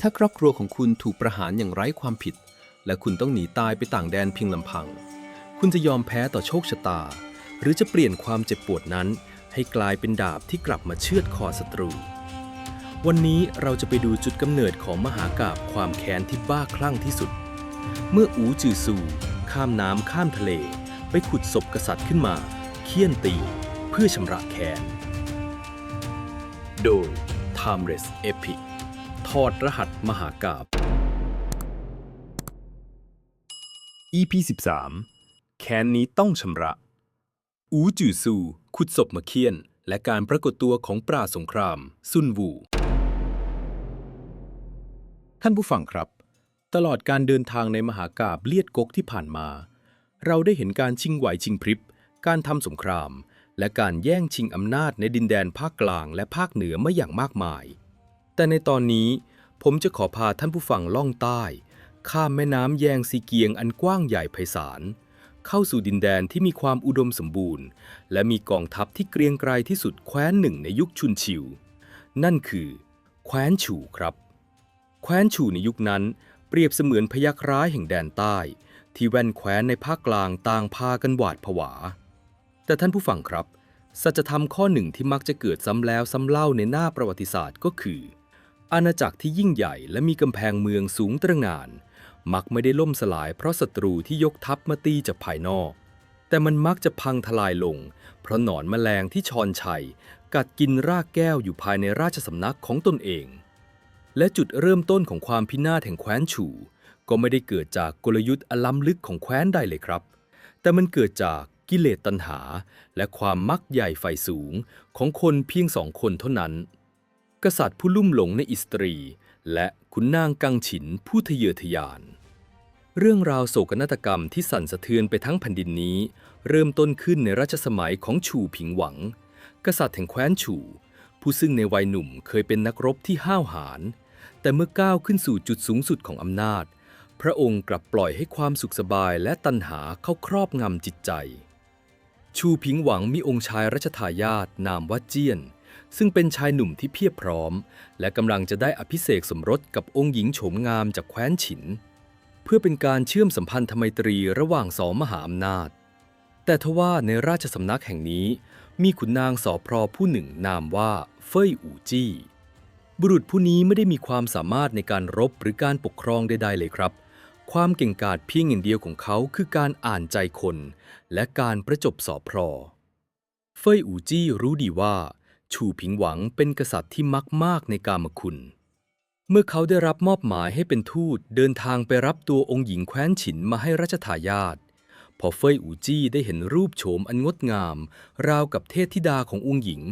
ถ้าครอบครัวของคุณถูกประหารอย่างไร้ความผิดและคุณต้องหนีตายไปต่างแดนเพียงลำพังคุณจะยอมแพ้ต่อโชคชะตาหรือจะเปลี่ยนความเจ็บปวดนั้นให้กลายเป็นดาบที่กลับมาเชือดคอศัตรูวันนี้เราจะไปดูจุดกำเนิดของมหากาพย์ความแค้นที่บ้าคลั่งที่สุดเมื่ออูจือซูข้ามน้ำข้ามทะเลไปขุดศพกษัตริย์ขึ้นมาเฆี่ยนตีเพื่อชำระแค้นโดย Timeless Epic ถอดรหัสมหากาพย์ EP 13 แค้นนี้ต้องชำระอูจือซูขุดศพมาเคี่ยนและการปรากฏตัวของปราชญ์สงครามซุนวูท่านผู้ฟังครับตลอดการเดินทางในมหากาพย์เลียดก๊กที่ผ่านมาเราได้เห็นการชิงไหวชิงพริบการทำสงครามและการแย่งชิงอำนาจในดินแดนภาคกลางและภาคเหนือมาอย่างมากมายแต่ในตอนนี้ผมจะขอพาท่านผู้ฟังล่องใต้ข้ามแม่น้ำแยงซีเกียงอันกว้างใหญ่ไพศาลเข้าสู่ดินแดนที่มีความอุดมสมบูรณ์และมีกองทัพที่เกรียงไกรที่สุดแคว้นหนึ่งในยุคชุนชิวนั่นคือแคว้นฉู่ครับแคว้นฉู่ในยุคนั้นเปรียบเสมือนพยัคฆ์ร้ายแห่งแดนใต้ที่แว่นแคว้นในภาคกลางต่างพากันหวาดผวาแต่ท่านผู้ฟังครับสัจธรรมข้อหนึ่งที่มักจะเกิดซ้ำแล้วซ้ำเล่าในหน้าประวัติศาสตร์ก็คืออาณาจักรที่ยิ่งใหญ่และมีกำแพงเมืองสูงตระหง่านมักไม่ได้ล่มสลายเพราะศัตรูที่ยกทัพมาตีจากภายนอกแต่มันมักจะพังทลายลงเพราะหนอนแมลงที่ชอนชัยกัดกินรากแก้วอยู่ภายในราชสำนักของตนเองและจุดเริ่มต้นของความพินาศแห่งแคว้นฉู่ก็ไม่ได้เกิดจากกลยุทธ์อันล้ำลึกของแคว้นใดเลยครับแต่มันเกิดจากกิเลสตัณหาและความมักใหญ่ไฟสูงของคนเพียง2 คนเท่านั้นกษัตริย์ผู้ลุ่มหลงในอิสตรีและขุนนางกังฉินผู้ทะเยอทะยานเรื่องราวโศกนาฏกรรมที่สั่นสะเทือนไปทั้งแผ่นดินนี้เริ่มต้นขึ้นในรัชสมัยของฉู่ผิงหวังกษัตริย์แห่งแคว้นฉู่ผู้ซึ่งในวัยหนุ่มเคยเป็นนักรบที่ห้าวหาญแต่เมื่อก้าวขึ้นสู่จุดสูงสุดของอำนาจพระองค์กลับปล่อยให้ความสุขสบายและตัณหาเข้าครอบงำจิตใจชูผิงหวังมีองค์ชายรัชทายาทนามว่าเจี้ยนซึ่งเป็นชายหนุ่มที่เพียบพร้อมและกำลังจะได้อภิเษกสมรสกับองค์หญิงโฉมงามจากแคว้นฉินเพื่อเป็นการเชื่อมสัมพันธไมตรีระหว่างสองมหาอำนาจแต่ทว่าในราชสำนักแห่งนี้มีขุนนางสอพรผู้หนึ่งนามว่าเฟ่ยอู่จี้บุรุษผู้นี้ไม่ได้มีความสามารถในการรบหรือการปกครองใดๆเลยครับความเก่งกาจเพียงอย่างเดียวของเขาคือการอ่านใจคนและการประจบสอพรเฟ่ยอู่จี้รู้ดีว่าฉู่ผิงหวังเป็นกษัตริย์ที่มักมากในกามคุณเมื่อเขาได้รับมอบหมายให้เป็นทูตเดินทางไปรับตัวองค์หญิงแคว้นฉินมาให้รัชทายาทพอเฟ่ยอู่จี้ได้เห็นรูปโฉมอันงดงามราวกับเทพธิดาขององค์หญิง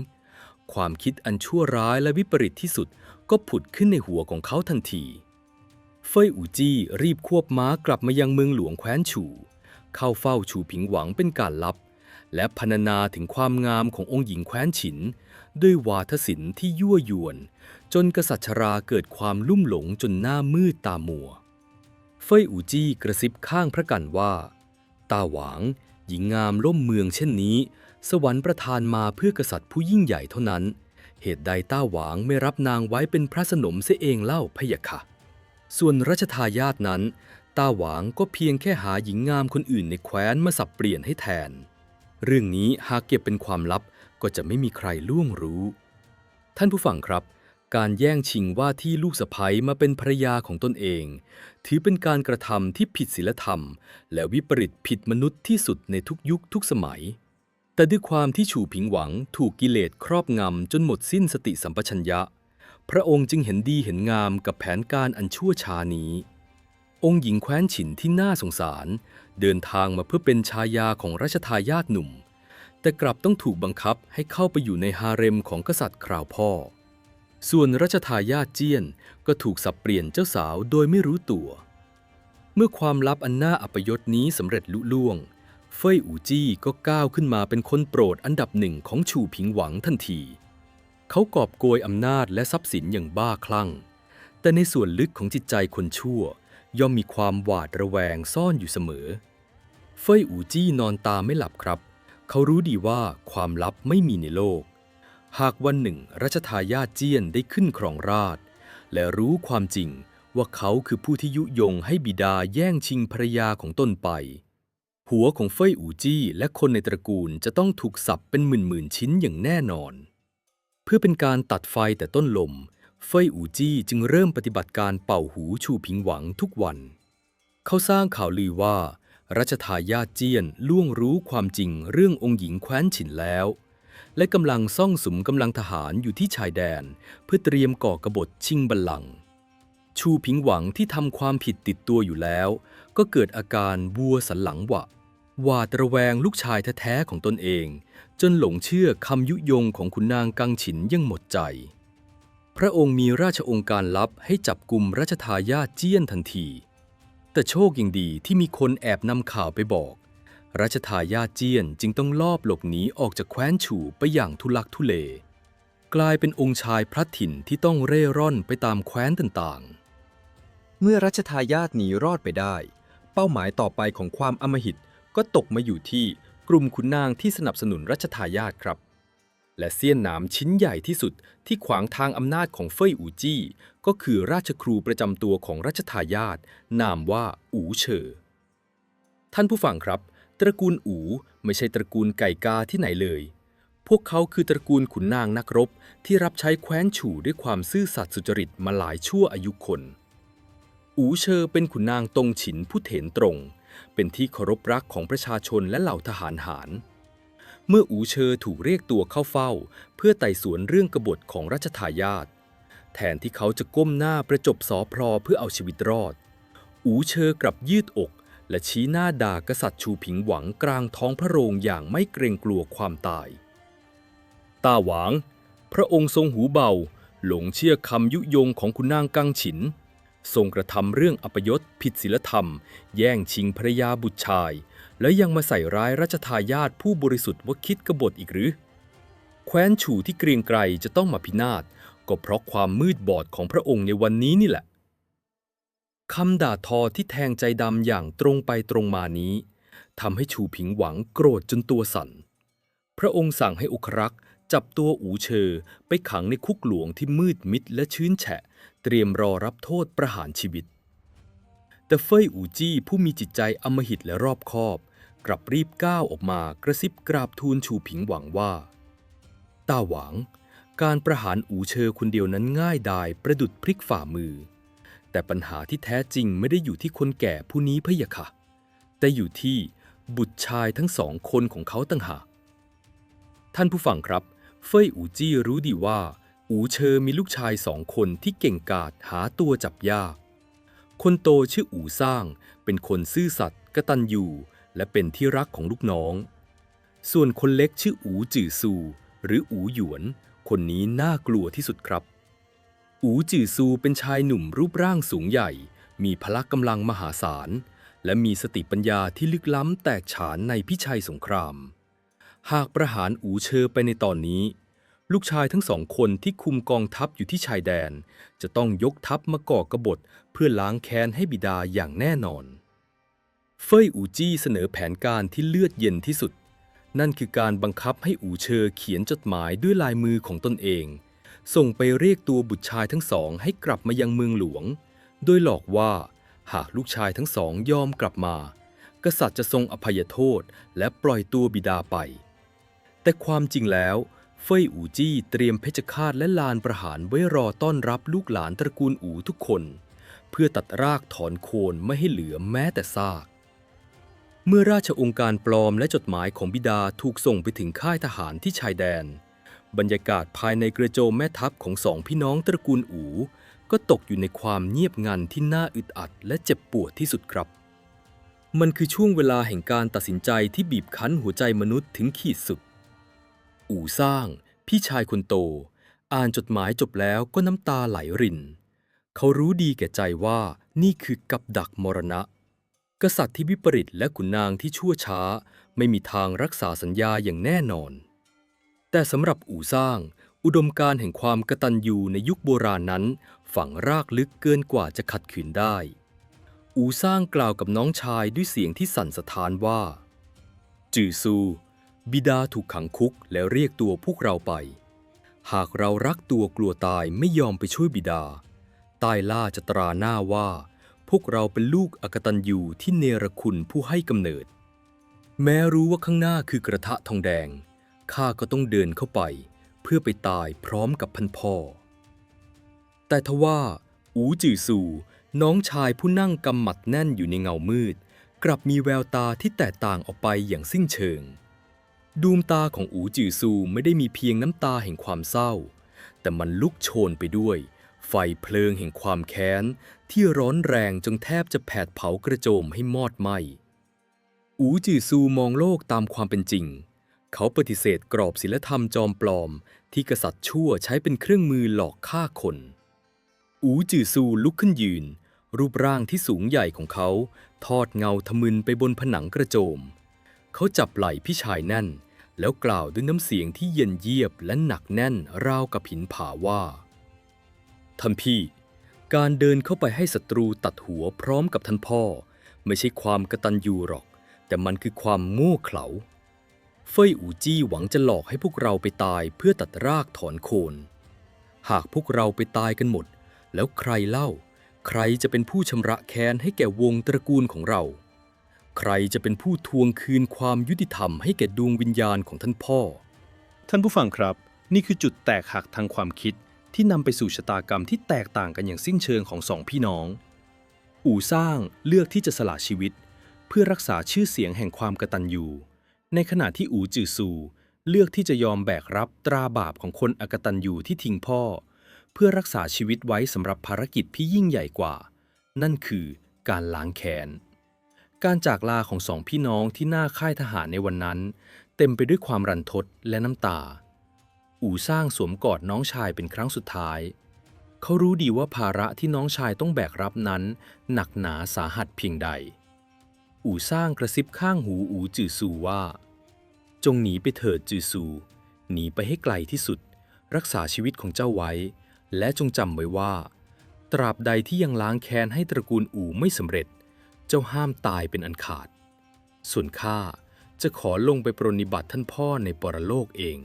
ความคิดอันชั่วร้ายและวิปริตที่สุดก็ผุดขึ้นในหัวของเขาทันทีเฟ่ยอู่จี้รีบควบม้ากลับมายังเมืองหลวงแคว้นฉู่เข้าเฝ้าฉู่ผิงหวังเป็นการลับและพรรณนาถึงความงามขององค์หญิงแคว้นฉินด้วยวาทศิลป์ที่ยั่วยวนจนกษัตริย์ชราเกิดความลุ่มหลงจนหน้ามืดตามัวเฟ่ยอู่จี้กระซิบข้างพระกันว่าตาหวางหญิงงามล่มเมืองเช่นนี้สวรรค์ประทานมาเพื่อกษัตริย์ผู้ยิ่งใหญ่เท่านั้นเหตุใดต้าหวางไม่รับนางไว้เป็นพระสนมเสียเองเล่าพะยะค่ะส่วนรัชทายาทนั้นต้าหวางก็เพียงแค่หาหญิงงามคนอื่นในแคว้นมาสับเปลี่ยนให้แทนเรื่องนี้หากเก็บเป็นความลับก็จะไม่มีใครล่วงรู้ท่านผู้ฟังครับการแย่งชิงว่าที่ลูกสะใภ้มาเป็นภรรยาของตนเองถือเป็นการกระทำที่ผิดศีลธรรมและวิปริตผิดมนุษย์ที่สุดในทุกยุคทุกสมัยแต่ด้วยความที่ฉู่ผิงหวังถูกกิเลสครอบงำจนหมดสิ้นสติสัมปชัญญะพระองค์จึงเห็นดีเห็นงามกับแผนการอันชั่วช้านี้องค์หญิงแคว้นฉินที่น่าสงสารเดินทางมาเพื่อเป็นชายาของรัชทายาทหนุ่มแต่กลับต้องถูกบังคับให้เข้าไปอยู่ในฮาเร็มของกษัตริย์คราวพ่อส่วนรัชทายาทเจี้ยนก็ถูกสับเปลี่ยนเจ้าสาวโดยไม่รู้ตัวเมื่อความลับอันน่าอัปยศนี้สำเร็จลุล่วงเฟ่ยอู่จี้ก็ก้าวขึ้นมาเป็นคนโปรดอันดับหนึ่งของฉู่ผิงหวังทันทีเขากอบโกยอำนาจและทรัพย์สินอย่างบ้าคลั่งแต่ในส่วนลึกของจิตใจคนชั่วย่อมมีความหวาดระแวงซ่อนอยู่เสมอเฟ่ยอู่จี้นอนตาไม่หลับครับเขารู้ดีว่าความลับไม่มีในโลกหากวันหนึ่งรัชทายาทเจี้ยนได้ขึ้นครองราชย์ และรู้ความจริงว่าเขาคือผู้ที่ยุยงให้บิดาแย่งชิงภรรยาของตนไปหัวของเฟ่ยอู่จี้และคนในตระกูลจะต้องถูกสับเป็นหมื่นๆชิ้นอย่างแน่นอนเพื่อเป็นการตัดไฟแต่ต้นลมเฟ่ยอู่จี้จึงเริ่มปฏิบัติการเป่าหูชูผิงหวังทุกวันเขาสร้างข่าวลือว่ารัชทายาทเจี้ยนล่วงรู้ความจริงเรื่ององค์หญิงแคว้นฉินแล้วและกำลังซ่องสุมกำลังทหารอยู่ที่ชายแดนเพื่อเตรียมก่อกบฏชิงบัลลังก์ชูผิงหวังที่ทำความผิดติดตัวอยู่แล้วก็เกิดอาการวัวสันหลังหวะหวาดระแวงลูกชายแท้ๆของตนเองจนหลงเชื่อคำยุยงของขุนนางกังฉินยังหมดใจพระองค์มีราชองค์การลับให้จับกุมรัชทายาทเจี้ยนทันทีแต่โชคยังดีที่มีคนแอบนำข่าวไปบอกรัชทายาทเจี้ยนจึงต้องลอบหลบหนีออกจากแคว้นฉู่ไปอย่างทุลักทุเลกลายเป็นองค์ชายพระถิ่นที่ต้องเร่ร่อนไปตามแคว้นต่างๆเมื่อรัชทายาทหนีรอดไปได้เป้าหมายต่อไปของความอำมหิตก็ตกมาอยู่ที่กลุ่มขุนนางที่สนับสนุนรัชทายาทครับและเสี้ยนหนามชิ้นใหญ่ที่สุดที่ขวางทางอำนาจของเฟ่ยอู่จี้ก็คือราชครูประจำตัวของรัชทายาทนามว่าอู่เฉอท่านผู้ฟังครับตระกูลอู่ไม่ใช่ตระกูลไก่กาที่ไหนเลยพวกเขาคือตระกูลขุนนางนักรบที่รับใช้แคว้นฉู่ด้วยความซื่อสัตย์สุจริตมาหลายชั่วอายุคนอู่เชอเป็นขุนนางตงฉินผู้เถนตรงเป็นที่เคารพรักของประชาชนและเหล่าทหารหารเมื่ออู่เชอถูกเรียกตัวเข้าเฝ้าเพื่อไต่สวนเรื่องกบฏของรัชทายาทแทนที่เขาจะก้มหน้าประจบสอพลอเพื่อเอาชีวิตรอดอู่เชอกลับยืดอกและชี้หน้าด่ากษัตริย์ชูผิงหวังกลางท้องพระโรงอย่างไม่เกรงกลัวความตายต้าหวางพระองค์ทรงหูเบาหลงเชื่อคำยุยงของคุณนางกังฉินทรงกระทำเรื่องอัปยศผิดศีลธรรมแย่งชิงภรรยาบุตรชายและยังมาใส่ร้ายรัชทายาทผู้บริสุทธิ์ว่าคิดกบฏอีกหรือแคว้นฉู่ที่เกรียงไกรจะต้องมาพินาศก็เพราะความมืดบอดของพระองค์ในวันนี้นี่แหละคำด่าทอที่แทงใจดำอย่างตรงไปตรงมานี้ทำให้ชูผิงหวังโกรธจนตัวสั่นพระองค์สั่งให้อุครักษ์จับตัวอู่เชอไปขังในคุกหลวงที่มืดมิดและชื้นแฉะเตรียมรอรับโทษประหารชีวิตแต่เฟ่ยอู่จี้ผู้มีจิตใจอำมหิตและรอบคอบกลับรีบก้าวออกมากระซิบกราบทูลชูผิงหวังว่าต้าหวังการประหารอู่เชอคนเดียวนั้นง่ายดายประดุจพลิกฝ่ามือแต่ปัญหาที่แท้จริงไม่ได้อยู่ที่คนแก่ผู้นี้พะยะค่ะแต่อยู่ที่บุตรชายทั้งสองคนของเขาต่างหากท่านผู้ฟังครับเฟ่ยอู่จี้รู้ดีว่าอู่เชอมีลูกชายสองคนที่เก่งกาจหาตัวจับยากคนโตชื่ออู่ซ่างเป็นคนซื่อสัตย์กตัญญูและเป็นที่รักของลูกน้องส่วนคนเล็กชื่ออู่จื่อซูหรืออู่หยวนคนนี้น่ากลัวที่สุดครับอู่จื่อซูเป็นชายหนุ่มรูปร่างสูงใหญ่มีพละกำลังมหาศาลและมีสติปัญญาที่ลึกล้ำแตกฉานในพิชัยสงครามหากประหารอู่เชอไปในตอนนี้ลูกชายทั้งสองคนที่คุมกองทัพอยู่ที่ชายแดนจะต้องยกทัพมาก่อกบฏเพื่อล้างแค้นให้บิดาอย่างแน่นอนเฟ่ยอู่จี้เสนอแผนการที่เลือดเย็นที่สุดนั่นคือการบังคับให้อู่เชอเขียนจดหมายด้วยลายมือของตนเองส่งไปเรียกตัวบุตรชายทั้งสองให้กลับมายังเมืองหลวงโดยหลอกว่าหากลูกชายทั้งสองยอมกลับมากษัตริย์จะทรงอภัยโทษและปล่อยตัวบิดาไปแต่ความจริงแล้วเฟ่ยอู่จี้เตรียมเพชฌฆาตและลานประหารไว้รอต้อนรับลูกหลานตระกูลอู่ทุกคนเพื่อตัดรากถอนโคนไม่ให้เหลือแม้แต่ซากเมื่อราชองค์การปลอมและจดหมายของบิดาถูกส่งไปถึงค่ายทหารที่ชายแดนบรรยากาศภายในกระโจมแม่ทัพของสองพี่น้องตระกูลอู่ก็ตกอยู่ในความเงียบงันที่น่าอึดอัดและเจ็บปวดที่สุดครับมันคือช่วงเวลาแห่งการตัดสินใจที่บีบคั้นหัวใจมนุษย์ถึงขีดสุดอู่ซ่างพี่ชายคนโตอ่านจดหมายจบแล้วก็น้ำตาไหลรินเขารู้ดีแก่ใจว่านี่คือกับดักมรณะกษัตริย์ที่วิปริตและขุนนางที่ชั่วช้าไม่มีทางรักษาสัญญาอย่างแน่นอนแต่สำหรับอู่ซ่างอุดมการณ์แห่งความกตัญญูในยุคโบราณนั้นฝังรากลึกเกินกว่าจะขัดขืนได้อู่ซ่างกล่าวกับน้องชายด้วยเสียงที่สั่นสะท้านว่าจื่อซูบิดาถูกขังคุกแล้วเรียกตัวพวกเราไปหากเรารักตัวกลัวตายไม่ยอมไปช่วยบิดา ใต้ล่าจะตราหน้าว่าพวกเราเป็นลูกอกตัญญูที่เนรคุณผู้ให้กำเนิดแม้รู้ว่าข้างหน้าคือกระทะทองแดงข้าก็ต้องเดินเข้าไปเพื่อไปตายพร้อมกับพันพ่อแต่ทว่าอูจือซูน้องชายผู้นั่งกำหมัดแน่นอยู่ในเงามืดกลับมีแววตาที่แตกต่างออกไปอย่างสิ้นเชิงดวงตาของอูจือซูไม่ได้มีเพียงน้ำตาแห่งความเศร้าแต่มันลุกโชนไปด้วยไฟเพลิงแห่งความแค้นที่ร้อนแรงจนแทบจะแผดเผากระโจมให้มอดไหม้อูจือซูมองโลกตามความเป็นจริงเขาปฏิเสธกรอบศีลธรรมจอมปลอมที่กษัตริย์ชั่วใช้เป็นเครื่องมือหลอกฆ่าคนอูจือซูลุกขึ้นยืนรูปร่างที่สูงใหญ่ของเขาทอดเงาทะมึนไปบนผนังกระโจมเขาจับไหล่พี่ชายแน่นแล้วกล่าวด้วยน้ำเสียงที่เย็นเยียบและหนักแน่นราวกับหินผาว่าท่านพี่การเดินเข้าไปให้ศัตรูตัดหัวพร้อมกับท่านพ่อไม่ใช่ความกตัญญูหรอกแต่มันคือความโง่เขลาเฟยอูจี้หวังจะหลอกให้พวกเราไปตายเพื่อตัดรากถอนโคนหากพวกเราไปตายกันหมดแล้วใครเล่าใครจะเป็นผู้ชำระแค้นให้แก่วงตระกูลของเราใครจะเป็นผู้ทวงคืนความยุติธรรมให้แก่ดวงวิญญาณของท่านพ่อท่านผู้ฟังครับนี่คือจุดแตกหักทางความคิดที่นำไปสู่ชะตากรรมที่แตกต่างกันอย่างสิ้นเชิงของสองพี่น้องอู่ซ่างเลือกที่จะสละชีวิตเพื่อรักษาชื่อเสียงแห่งความกตัญญูในขณะที่อู่จือซูเลือกที่จะยอมแบกรับตราบาปของคนอกตัญญูที่ทิ้งพ่อเพื่อรักษาชีวิตไว้สำหรับภารกิจที่ยิ่งใหญ่กว่านั่นคือการล้างแค้นการจากลาของสองพี่น้องที่หน้าค่ายทหารในวันนั้นเต็มไปด้วยความรันทดและน้ำตาอู่ซ่างสวมกอดน้องชายเป็นครั้งสุดท้ายเขารู้ดีว่าภาระที่น้องชายต้องแบกรับนั้นหนักหนาสาหัสเพียงใดอู่ซ่างกระซิบข้างหูอูจือซูว่าจงหนีไปเถิดจือซูหนีไปให้ไกลที่สุดรักษาชีวิตของเจ้าไว้และจงจำไว้ว่าตราบใดที่ยังล้างแค้นให้ตระกูลอู่ไม่สำเร็จเจ้าห้ามตายเป็นอันขาดส่วนข้าจะขอลงไปปรนนิบัติท่านพ่อในปรโลกเอง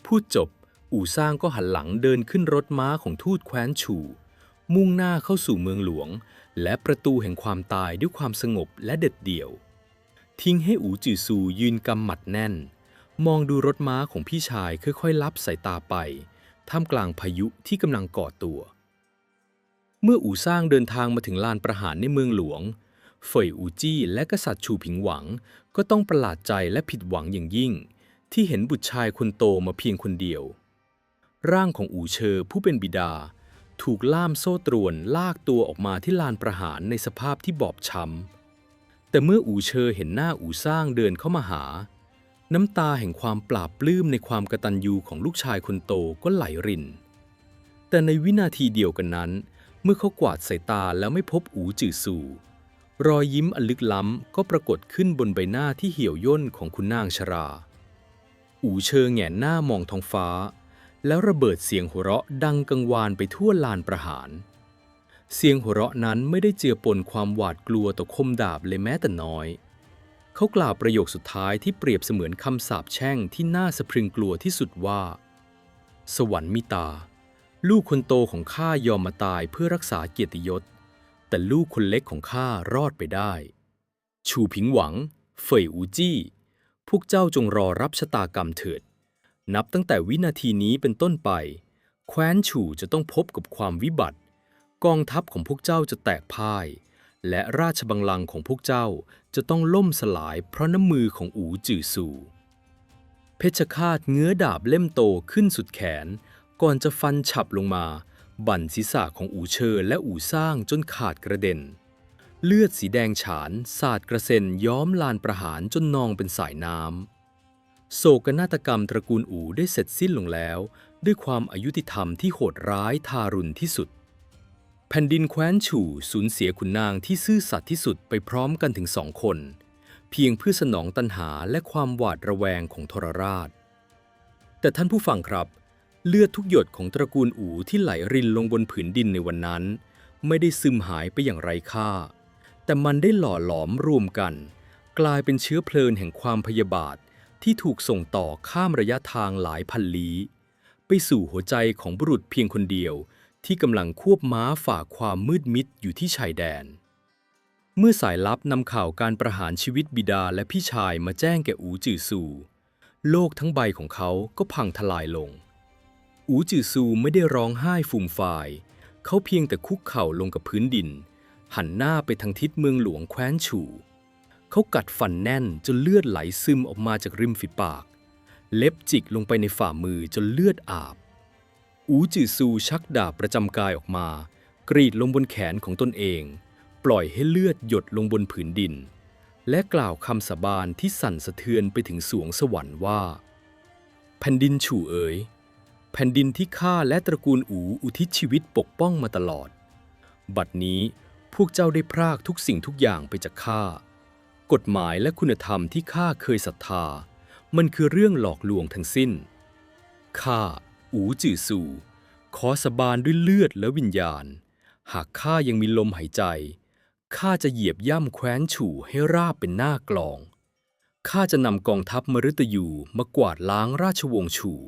พูดจบอู่ซ่างก็หันหลังเดินขึ้นรถม้าของทูตแคว้นฉู่มุ่งหน้าเข้าสู่เมืองหลวงและประตูแห่งความตายด้วยความสงบและเด็ดเดี่ยวทิ้งให้อู่จือซูยืนกำหมัดแน่นมองดูรถม้าของพี่ชายค่อยๆลับสายตาไปท่ามกลางพายุที่กำลังก่อตัวเมื่ออู่ซ่างเดินทางมาถึงลานประหารในเมืองหลวงเฟยอูจี้และกษัตริย์ชูผิงหวังก็ต้องประหลาดใจและผิดหวังอย่างยิ่งที่เห็นบุตรชายคนโตมาเพียงคนเดียวร่างของอู่เชอผู้เป็นบิดาถูกล่ามโซ่ตรวนลากตัวออกมาที่ลานประหารในสภาพที่บอบช้ำแต่เมื่ออู่เชอเห็นหน้าอู่ซ่างเดินเข้ามาหาน้ำตาแห่งความปลาบปลื้มในความกตัญญูของลูกชายคนโตก็ไหลรินแต่ในวินาทีเดียวกันนั้นเมื่อเขากวาดสายตาแล้วไม่พบอู่จือซูรอยยิ้มอันลึกล้ำก็ปรากฏขึ้นบนใบหน้าที่เหี่ยวย่นของคุณนางชราอู่เชอแงนหน้ามองท้องฟ้าแล้วระเบิดเสียงหัวเราะดังกังวานไปทั่วลานประหารเสียงหัวเราะนั้นไม่ได้เจือปนความหวาดกลัวต่อคมดาบเลยแม้แต่น้อยเขากล่าวประโยคสุดท้ายที่เปรียบเสมือนคำสาปแช่งที่น่าสะพรึงกลัวที่สุดว่าสวรรค์มีตาลูกคนโตของข้ายอมมาตายเพื่อรักษาเกียรติยศแต่ลูกคนเล็กของข้ารอดไปได้ชูผิงหวังเฟยอูจี้พวกเจ้าจงรอรับชะตากรรมเถิดนับตั้งแต่วินาทีนี้เป็นต้นไปแคว้นฉู่จะต้องพบกับความวิบัติกองทัพของพวกเจ้าจะแตกพ่ายและราชบัลลังก์ของพวกเจ้าจะต้องล่มสลายเพราะน้ำมือของอู่จือซูเพชฌฆาตเงื้อดาบเล่มโตขึ้นสุดแขนก่อนจะฟันฉับลงมาบั่นศีรษะของอู่เชอและอู่ซ่างจนขาดกระเด็นเลือดสีแดงฉานสาดกระเซ็นย้อมลานประหารจนนองเป็นสายน้ำโศกนาฏกรรมตระกูลอู่ได้เสร็จสิ้นลงแล้วด้วยความอายุติธรรมที่โหดร้ายทารุณที่สุดแผ่นดินแคว้นฉู่สูญเสียขุนนางที่ซื่อสัตย์ที่สุดไปพร้อมกันถึง2 คนเพียงเพื่อสนองตัณหาและความหวาดระแวงของทรราชแต่ท่านผู้ฟังครับเลือดทุกหยดของตระกูลอู่ที่ไหลรินลงบนผืนดินในวันนั้นไม่ได้ซึมหายไปอย่างไร้ค่าแต่มันได้หล่อหลอมรวมกันกลายเป็นเชื้อเพลิงแห่งความพยาบาทที่ถูกส่งต่อข้ามระยะทางหลายพันลี้ไปสู่หัวใจของบุรุษเพียงคนเดียว ที่กำลังควบม้าฝ่าความมืดมิดอยู่ที่ชายแดน เมื่อสายลับนำข่าวการประหารชีวิตบิดาและพี่ชายมาแจ้งแก่อูจือซูโลกทั้งใบของเขาก็พังทลายลง อูจือซูไม่ได้ร้องไห้ฟูมฟายเขาเพียงแต่คุกเข่าลงกับพื้นดินหันหน้าไปทางทิศเมืองหลวงแคว้นฉู่เขากัดฟันแน่นจนเลือดไหลซึมออกมาจากริมฝีปากเล็บจิกลงไปในฝ่ามือจนเลือดอาบอูจือซูชักดาบประจำกายออกมากรีดลงบนแขนของตนเองปล่อยให้เลือดหยดลงบนผืนดินและกล่าวคำสาบานที่สั่นสะเทือนไปถึงสวงสวรรค์ว่าแผ่นดินฉู่เอ๋ยแผ่นดินที่ข้าและตระกูลอูอุทิศชีวิตปกป้องมาตลอดบัดนี้พวกเจ้าได้พรากทุกสิ่งทุกอย่างไปจากข้ากฎหมายและคุณธรรมที่ข้าเคยศรัทธามันคือเรื่องหลอกลวงทั้งสิ้นข้าอูจือซูขอสาบานด้วยเลือดและวิญญาณหากข้ายังมีลมหายใจข้าจะเหยียบย่ำแคว้นฉู่ให้ราบเป็นหน้ากลองข้าจะนำกองทัพมฤตยูมากวาดล้างราชวงศ์ฉู่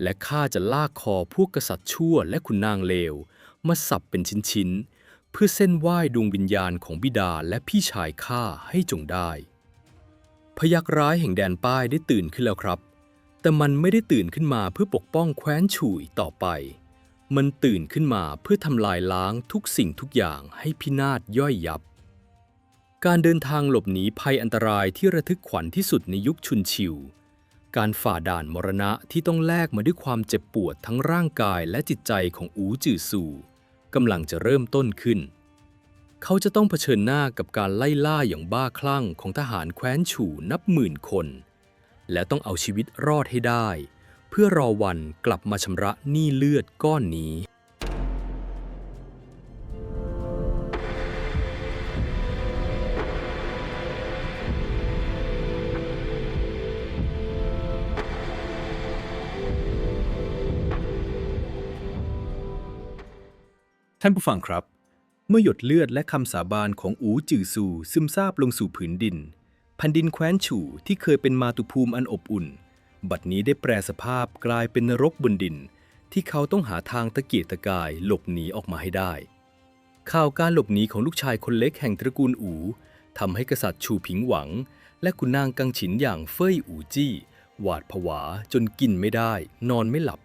และข้าจะลากคอพวกกษัตริย์ชั่วและขุนนางเลวมาสับเป็นชิ้นๆเพื่อเส้นไหว้ดวงวิญญาณของบิดาและพี่ชายข้าให้จงได้พยัคฆ์ร้ายแห่งแดนป้ายได้ตื่นขึ้นแล้วครับแต่มันไม่ได้ตื่นขึ้นมาเพื่อปกป้องแคว้นฉู่อีกต่อไปมันตื่นขึ้นมาเพื่อทำลายล้างทุกสิ่งทุกอย่างให้พินาศย่อยยับการเดินทางหลบหนีภัยอันตรายที่ระทึกขวัญที่สุดในยุคชุนชิวการฝ่าด่านมรณะที่ต้องแลกมาด้วยความเจ็บปวดทั้งร่างกายและจิตใจของอูจือซูกำลังจะเริ่มต้นขึ้นเขาจะต้องเผชิญหน้ากับการไล่ล่าอย่างบ้าคลั่งของทหารแคว้นฉู่นับหมื่นคนและต้องเอาชีวิตรอดให้ได้เพื่อรอวันกลับมาชำระหนี้เลือดก้อนนี้ท่านผู้ฟังครับเมื่อหยดเลือดและคำสาบานของอูจือซูซึมซาบลงสู่ผืนดินแผ่นดินแคว้นฉู่ที่เคยเป็นมาตุภูมิอันอบอุ่นบัดนี้ได้แปรสภาพกลายเป็นนรกบนดินที่เขาต้องหาทางตะเกียกตะกายหลบหนีออกมาให้ได้ข่าวการหลบหนีของลูกชายคนเล็กแห่งตระกูลอูทำให้กษัตริย์ชูผิงหวังและขุนนางกังฉินอย่างเฟ่ยอูจี้หวาดผวาจนกินไม่ได้นอนไม่หลับ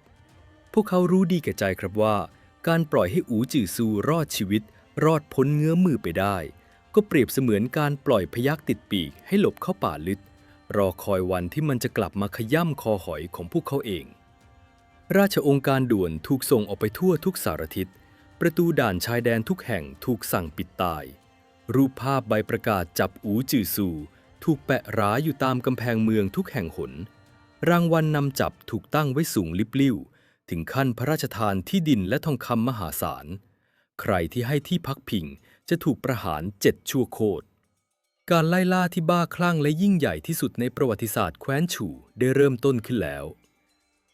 พวกเขารู้ดีแก่ใจครับว่าการปล่อยให้อูจือซูรอดชีวิตรอดพ้นเงื้อมือไปได้ก็เปรียบเสมือนการปล่อยพยัคฆ์ติดปีกให้หลบเข้าป่าลึกรอคอยวันที่มันจะกลับมาขย่ำคอหอยของพวกเขาเองราชองค์การด่วนถูกส่งออกไปทั่วทุกสารทิศประตูด่านชายแดนทุกแห่งถูกสั่งปิดตายรูปภาพใบประกาศจับอูจือซูถูกแปะร้ายอยู่ตามกำแพงเมืองทุกแห่งหนรางวัลนำจับถูกตั้งไว้สูงลิบลิ่วถึงขั้นพระราชทานที่ดินและทองคำมหาศาลใครที่ให้ที่พักพิงจะถูกประหาร7 ชั่วโคตรการไล่ล่าที่บ้าคลั่งและยิ่งใหญ่ที่สุดในประวัติศาสตร์แคว้นฉู่ได้เริ่มต้นขึ้นแล้ว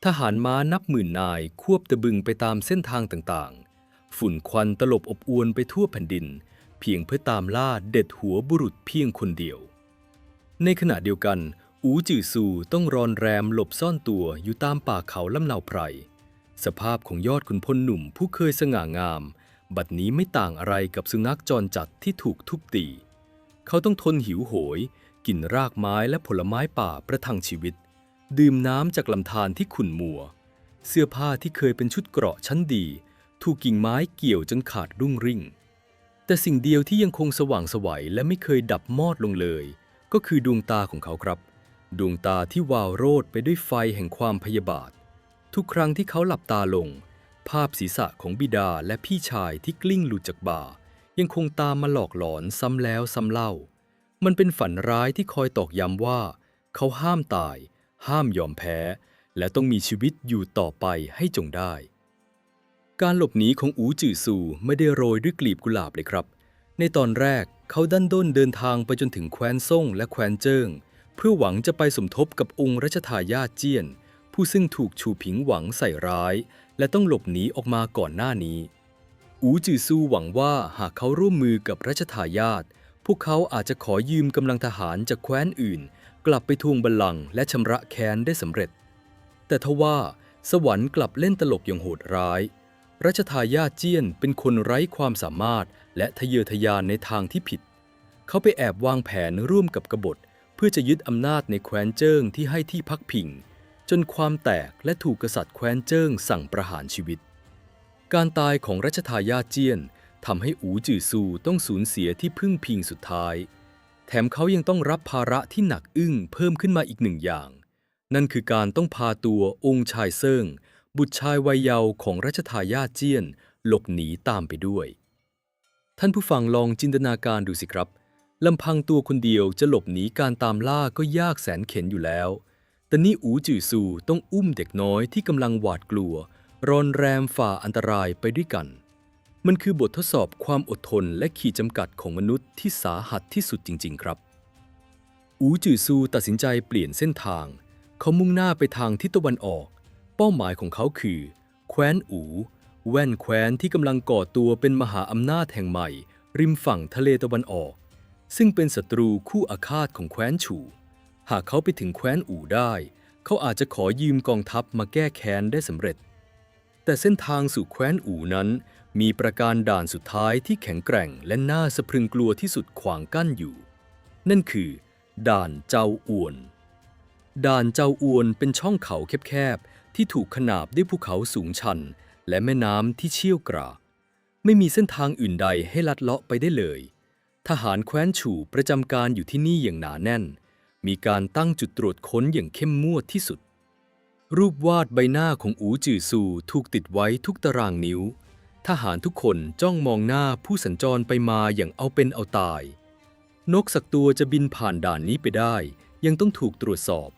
ทหารม้านับหมื่นนายควบตะบึงไปตามเส้นทางต่างๆฝุ่นควันตลบอบอวนไปทั่วแผ่นดินเพียงเพื่อตามล่าเด็ดหัวบุรุษเพียงคนเดียวในขณะเดียวกันอูจือซูต้องรอนแรมหลบซ่อนตัวอยู่ตามป่าเขาลำเนาไพรสภาพของยอดขุนพลหนุ่มผู้เคยสง่างามบัดนี้ไม่ต่างอะไรกับสุนัขจรจัดที่ถูกทุบตีเขาต้องทนหิวโหยกินรากไม้และผลไม้ป่าประทังชีวิตดื่มน้ำจากลำธารที่ขุ่นมัวเสื้อผ้าที่เคยเป็นชุดเกราะชั้นดีถูกกิ่งไม้เกี่ยวจนขาดรุ่งริ่งแต่สิ่งเดียวที่ยังคงสว่างไสวและไม่เคยดับมอดลงเลยก็คือดวงตาของเขาครับดวงตาที่วาวโรจน์ไปด้วยไฟแห่งความพยาบาททุกครั้งที่เขาหลับตาลงภาพศีรษะของบิดาและพี่ชายที่กลิ้งหลุดจากบ่ายังคงตามมาหลอกหลอนซ้ำแล้วซ้ำเล่ามันเป็นฝันร้ายที่คอยตอกย้ำว่าเขาห้ามตายห้ามยอมแพ้และต้องมีชีวิตอยู่ต่อไปให้จงได้การหลบหนีของอูจือซูไม่ได้โรยด้วยกลีบกุหลาบเลยครับในตอนแรกเขาดันด้นเดินทางไปจนถึงแคว้นซ่งและแคว้นเจิ้งเพื่อหวังจะไปสมทบกับองค์รัชทายาทเจี้ยนผู้ซึ่งถูกชูผิงหวังใส่ร้ายและต้องหลบหนีออกมาก่อนหน้านี้อูจือซูหวังว่าหากเขาร่วมมือกับรัชทายาทพวกเขาอาจจะขอยืมกำลังทหารจากแคว้นอื่นกลับไปทวงบัลลังก์และชำระแค้นได้สำเร็จแต่ทว่าสวรรค์กลับเล่นตลกอย่างโหดร้าย รัชทายาทเจี้ยนเป็นคนไร้ความสามารถและทะเยอทะยานในทางที่ผิดเขาไปแอบวางแผนร่วมกับกบฏเพื่อจะยึดอำนาจในแคว้นเจิ้งที่ให้ที่พักพิงจนความแตกและถูกกษัตริย์แคว้นเจิ้งสั่งประหารชีวิตการตายของรัชทายาทเจี้ยนทำให้อูจือซูต้องสูญเสียที่พึ่งพิงสุดท้ายแถมเขายังต้องรับภาระที่หนักอึ้งเพิ่มขึ้นมาอีกหนึ่งอย่างนั่นคือการต้องพาตัวองค์ชายเซิ่งบุตรชายวัยเยาว์ของรัชทายาทเจี้ยนหลบหนีตามไปด้วยท่านผู้ฟังลองจินตนาการดูสิครับลำพังตัวคนเดียวจะหลบหนีการตามล่าก็ยากแสนเข็ญอยู่แล้วแต่นี่อูจือซูต้องอุ้มเด็กน้อยที่กำลังหวาดกลัวรอนแรมฝ่าอันตรายไปด้วยกันมันคือบททดสอบความอดทนและขีดจำกัดของมนุษย์ที่สาหัสที่สุดจริงๆครับอูจือซูตัดสินใจเปลี่ยนเส้นทางเขามุ่งหน้าไปทางทิศตะวันออกเป้าหมายของเขาคือแคว้นอูแว่นแคว้นที่กำลังก่อตัวเป็นมหาอำนาจแห่งใหม่ริมฝั่งทะเลตะวันออกซึ่งเป็นศัตรูคู่อาฆาตของแคว้นฉูหากเขาไปถึงแคว้นอูได้เขาอาจจะขอยืมกองทัพมาแก้แค้นได้สำเร็จแต่เส้นทางสู่แคว้นอูนั้นมีประการด่านสุดท้ายที่แข็งแกร่งและน่าสะพรึงกลัวที่สุดขวางกั้นอยู่นั่นคือด่านเจ้าอวนด่านเจ้าอวนเป็นช่องเขาแคบๆที่ถูกขนาบด้วยภูเขาสูงชันและแม่น้ำที่เชี่ยวกรากไม่มีเส้นทางอื่นใดให้ลัดเลาะไปได้เลยทหารแคว้นฉูประจำการอยู่ที่นี่อย่างหนาแน่นมีการตั้งจุดตรวจค้นอย่างเข้มงวดที่สุดรูปวาดใบหน้าของอูจือซูถูกติดไว้ทุกตารางนิ้วทหารทุกคนจ้องมองหน้าผู้สัญจรไปมาอย่างเอาเป็นเอาตายนกสักตัวจะบินผ่านด่านนี้ไปได้ยังต้องถูกตรวจสอบ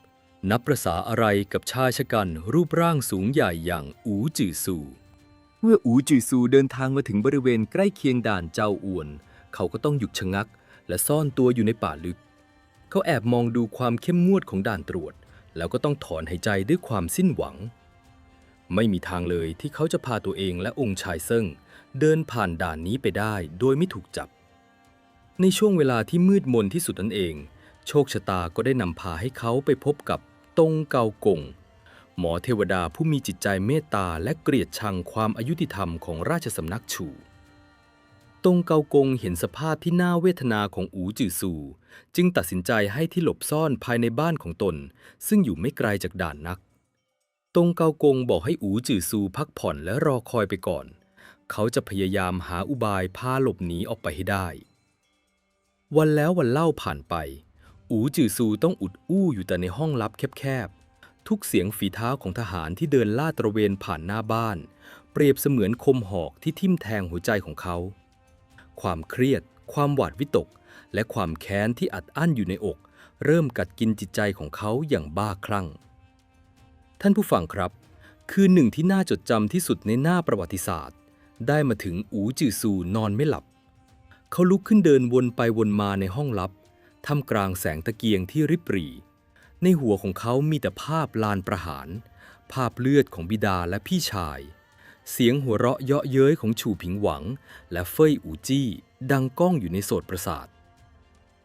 นับประสาอะไรกับชายชะกันรูปร่างสูงใหญ่อย่างอูจือซูเมื่ออูจือซูเดินทางมาถึงบริเวณใกล้เคียงด่านเจ้าอวนเขาก็ต้องหยุดชะงักและซ่อนตัวอยู่ในป่าลึกเขาแอบมองดูความเข้มงวดของด่านตรวจแล้วก็ต้องถอนหายใจด้วยความสิ้นหวังไม่มีทางเลยที่เขาจะพาตัวเองและองค์ชายเซิ่งเดินผ่านด่านนี้ไปได้โดยไม่ถูกจับในช่วงเวลาที่มืดมนที่สุดนั่นเองโชคชะตาก็ได้นำพาให้เขาไปพบกับตงเกากงหมอเทวดาผู้มีจิตใจเมตตาและเกลียดชังความอายุติธรรมของราชสำนักฉูตงเกากงเห็นสภาพที่น่าเวทนาของอูจือซูจึงตัดสินใจให้ที่หลบซ่อนภายในบ้านของตนซึ่งอยู่ไม่ไกลจากด่านนักตงเกากงบอกให้อูจือซูพักผ่อนและรอคอยไปก่อนเขาจะพยายามหาอุบายพาหลบหนีออกไปให้ได้วันแล้ววันเล่าผ่านไปอูจือซูต้องอุดอู้อยู่แต่ในห้องลับแคบๆทุกเสียงฝีเท้าของทหารที่เดินลาดตระเวนผ่านหน้าบ้านเปรียบเสมือนคมหอกที่ทิ่มแทงหัวใจของเขาความเครียดความหวาดวิตกและความแค้นที่อัดอั้นอยู่ในอกเริ่มกัดกินจิตใจของเขาอย่างบ้าคลั่งท่านผู้ฟังครับคืนหนึ่งที่น่าจดจำที่สุดในหน้าประวัติศาสตร์ได้มาถึงอูจือซูนอนไม่หลับเขาลุกขึ้นเดินวนไปวนมาในห้องลับท่ามกลางแสงตะเกียงที่ริบหรี่ในหัวของเขามีแต่ภาพลานประหารภาพเลือดของบิดาและพี่ชายเสียงหัวเราะเยาะเย้ยของฉูผิงหวังและเฟ่ยอูจี้ดังก้องอยู่ในโสตประสาท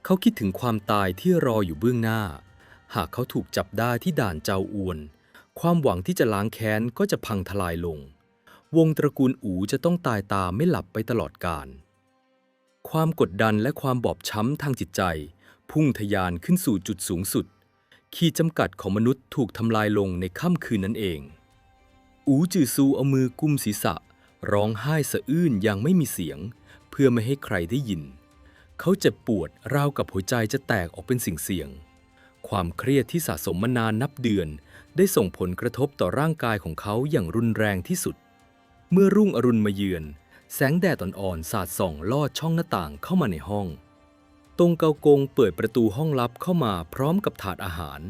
เขาคิดถึงความตายที่รออยู่เบื้องหน้าหากเขาถูกจับได้ที่ด่านเจ้าอวนความหวังที่จะล้างแค้นก็จะพังทลายลงวงตระกูลอูจะต้องตายตาไม่หลับไปตลอดกาลความกดดันและความบอบช้ำทางจิตใจพุ่งทะยานขึ้นสู่จุดสูงสุดขีดจำกัดของมนุษย์ถูกทำลายลงในค่ำคืนนั้นเองอูจือซูเอามือกุมศีรษะร้องไห้สะอื้นอย่างไม่มีเสียงเพื่อไม่ให้ใครได้ยินเขาเจ็บปวดราวกับหัวใจจะแตกออกเป็นสิ่งเสี่ยงความเครียดที่สะสมมานานนับเดือนได้ส่งผลกระทบต่อร่างกายของเขาอย่างรุนแรงที่สุดเมื่อรุ่งอรุณมาเยือนแสงแดดอ่อนๆสาดส่องลอดช่องหน้าต่างเข้ามาในห้องตงเกากงเปิดประตูห้องลับเข้ามาพร้อมกับถาดอาหาร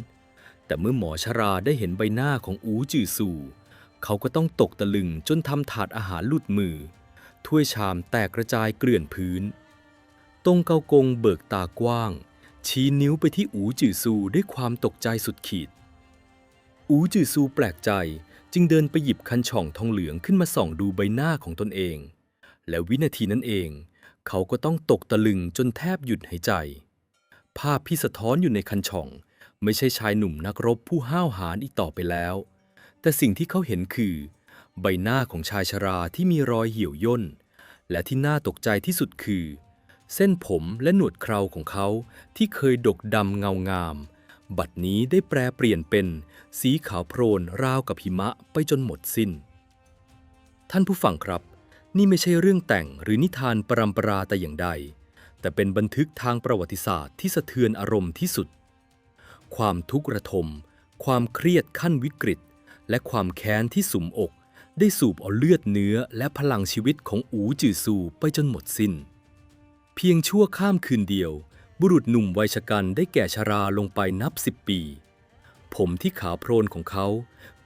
แต่เมื่อหมอชราได้เห็นใบหน้าของอูจือซูเขาก็ต้องตกตะลึงจนทำถาดอาหารหลุดมือถ้วยชามแตกกระจายเกลื่อนพื้นตงเกากงเบิกตากว้างชี้นิ้วไปที่อูจือซูด้วยความตกใจสุดขีดอูจือซูแปลกใจจึงเดินไปหยิบคันช่องทองเหลืองขึ้นมาส่องดูใบหน้าของตนเองและวินาทีนั้นเองเขาก็ต้องตกตะลึงจนแทบหยุดหายใจภาพที่สะท้อนอยู่ในคันช่องไม่ใช่ชายหนุ่มนักรบผู้ห้าวหาญอีกต่อไปแล้วแต่สิ่งที่เขาเห็นคือ ใบหน้าของชายชราที่มีรอยเหี่ยวย่นและที่น่าตกใจที่สุดคือเส้นผมและหนวดเคราของเขาที่เคยดกดำเงางามบัดนี้ได้แปรเปลี่ยนเป็นสีขาวโพลนราวกับหิมะไปจนหมดสิ้นท่านผู้ฟังครับนี่ไม่ใช่เรื่องแต่งหรือนิทานปรัมปราแต่อย่างใดแต่เป็นบันทึกทางประวัติศาสตร์ที่สะเทือนอารมณ์ที่สุดความทุกข์ระทมความเครียดขั้นวิกฤตและความแค้นที่สุมอกได้สูบเอาเลือดเนื้อและพลังชีวิตของอูจือซูไปจนหมดสิ้นเพียงชั่วข้ามคืนเดียวบุรุษหนุ่มวัยชกันได้แก่ชราลงไปนับ10 ปีผมที่ขาวโพลนของเขา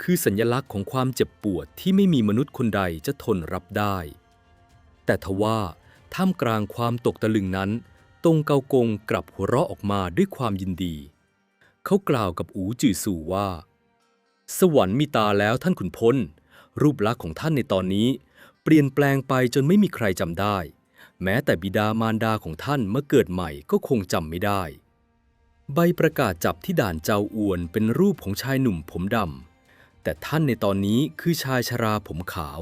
คือสัญลักษณ์ของความเจ็บปวดที่ไม่มีมนุษย์คนใดจะทนรับได้แต่ทว่าท่ามกลางความตกตะลึงนั้นตงเกากงกลับหัวเราะออกมาด้วยความยินดีเขากล่าวกับอูจือซูว่าสวรรค์มีตาแล้วท่านขุนพลรูปลักษณ์ของท่านในตอนนี้เปลี่ยนแปลงไปจนไม่มีใครจำได้แม้แต่บิดามารดาของท่านเมื่อเกิดใหม่ก็คงจำไม่ได้ใบประกาศจับที่ด่านเจ้าอวนเป็นรูปของชายหนุ่มผมดำแต่ท่านในตอนนี้คือชายชราผมขาว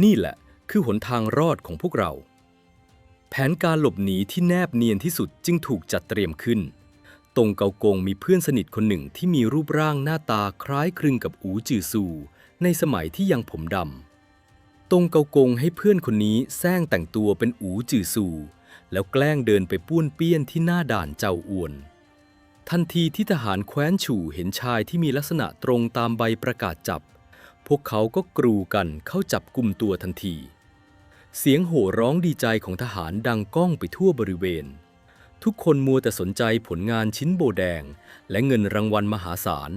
นี่แหละคือหนทางรอดของพวกเราแผนการหลบหนีที่แนบเนียนที่สุดจึงถูกจัดเตรียมขึ้นตงเกากงมีเพื่อนสนิทคนหนึ่งที่มีรูปร่างหน้าตาคล้ายคลึงกับอูจือซูในสมัยที่ยังผมดำตงเกากงให้เพื่อนคนนี้แซงแต่งตัวเป็นอูจือซูแล้วแกล้งเดินไปป้วนเปี้ยนที่หน้าด่านเจ้าอวนทันทีที่ทหารแคว้นฉู่เห็นชายที่มีลักษณะตรงตามใบประกาศจับพวกเขาก็กรูกันเข้าจับกุมตัวทันทีเสียงโห่ร้องดีใจของทหารดังก้องไปทั่วบริเวณทุกคนมัวแต่สนใจผลงานชิ้นโบแดงและเงินรางวัลมหาศาล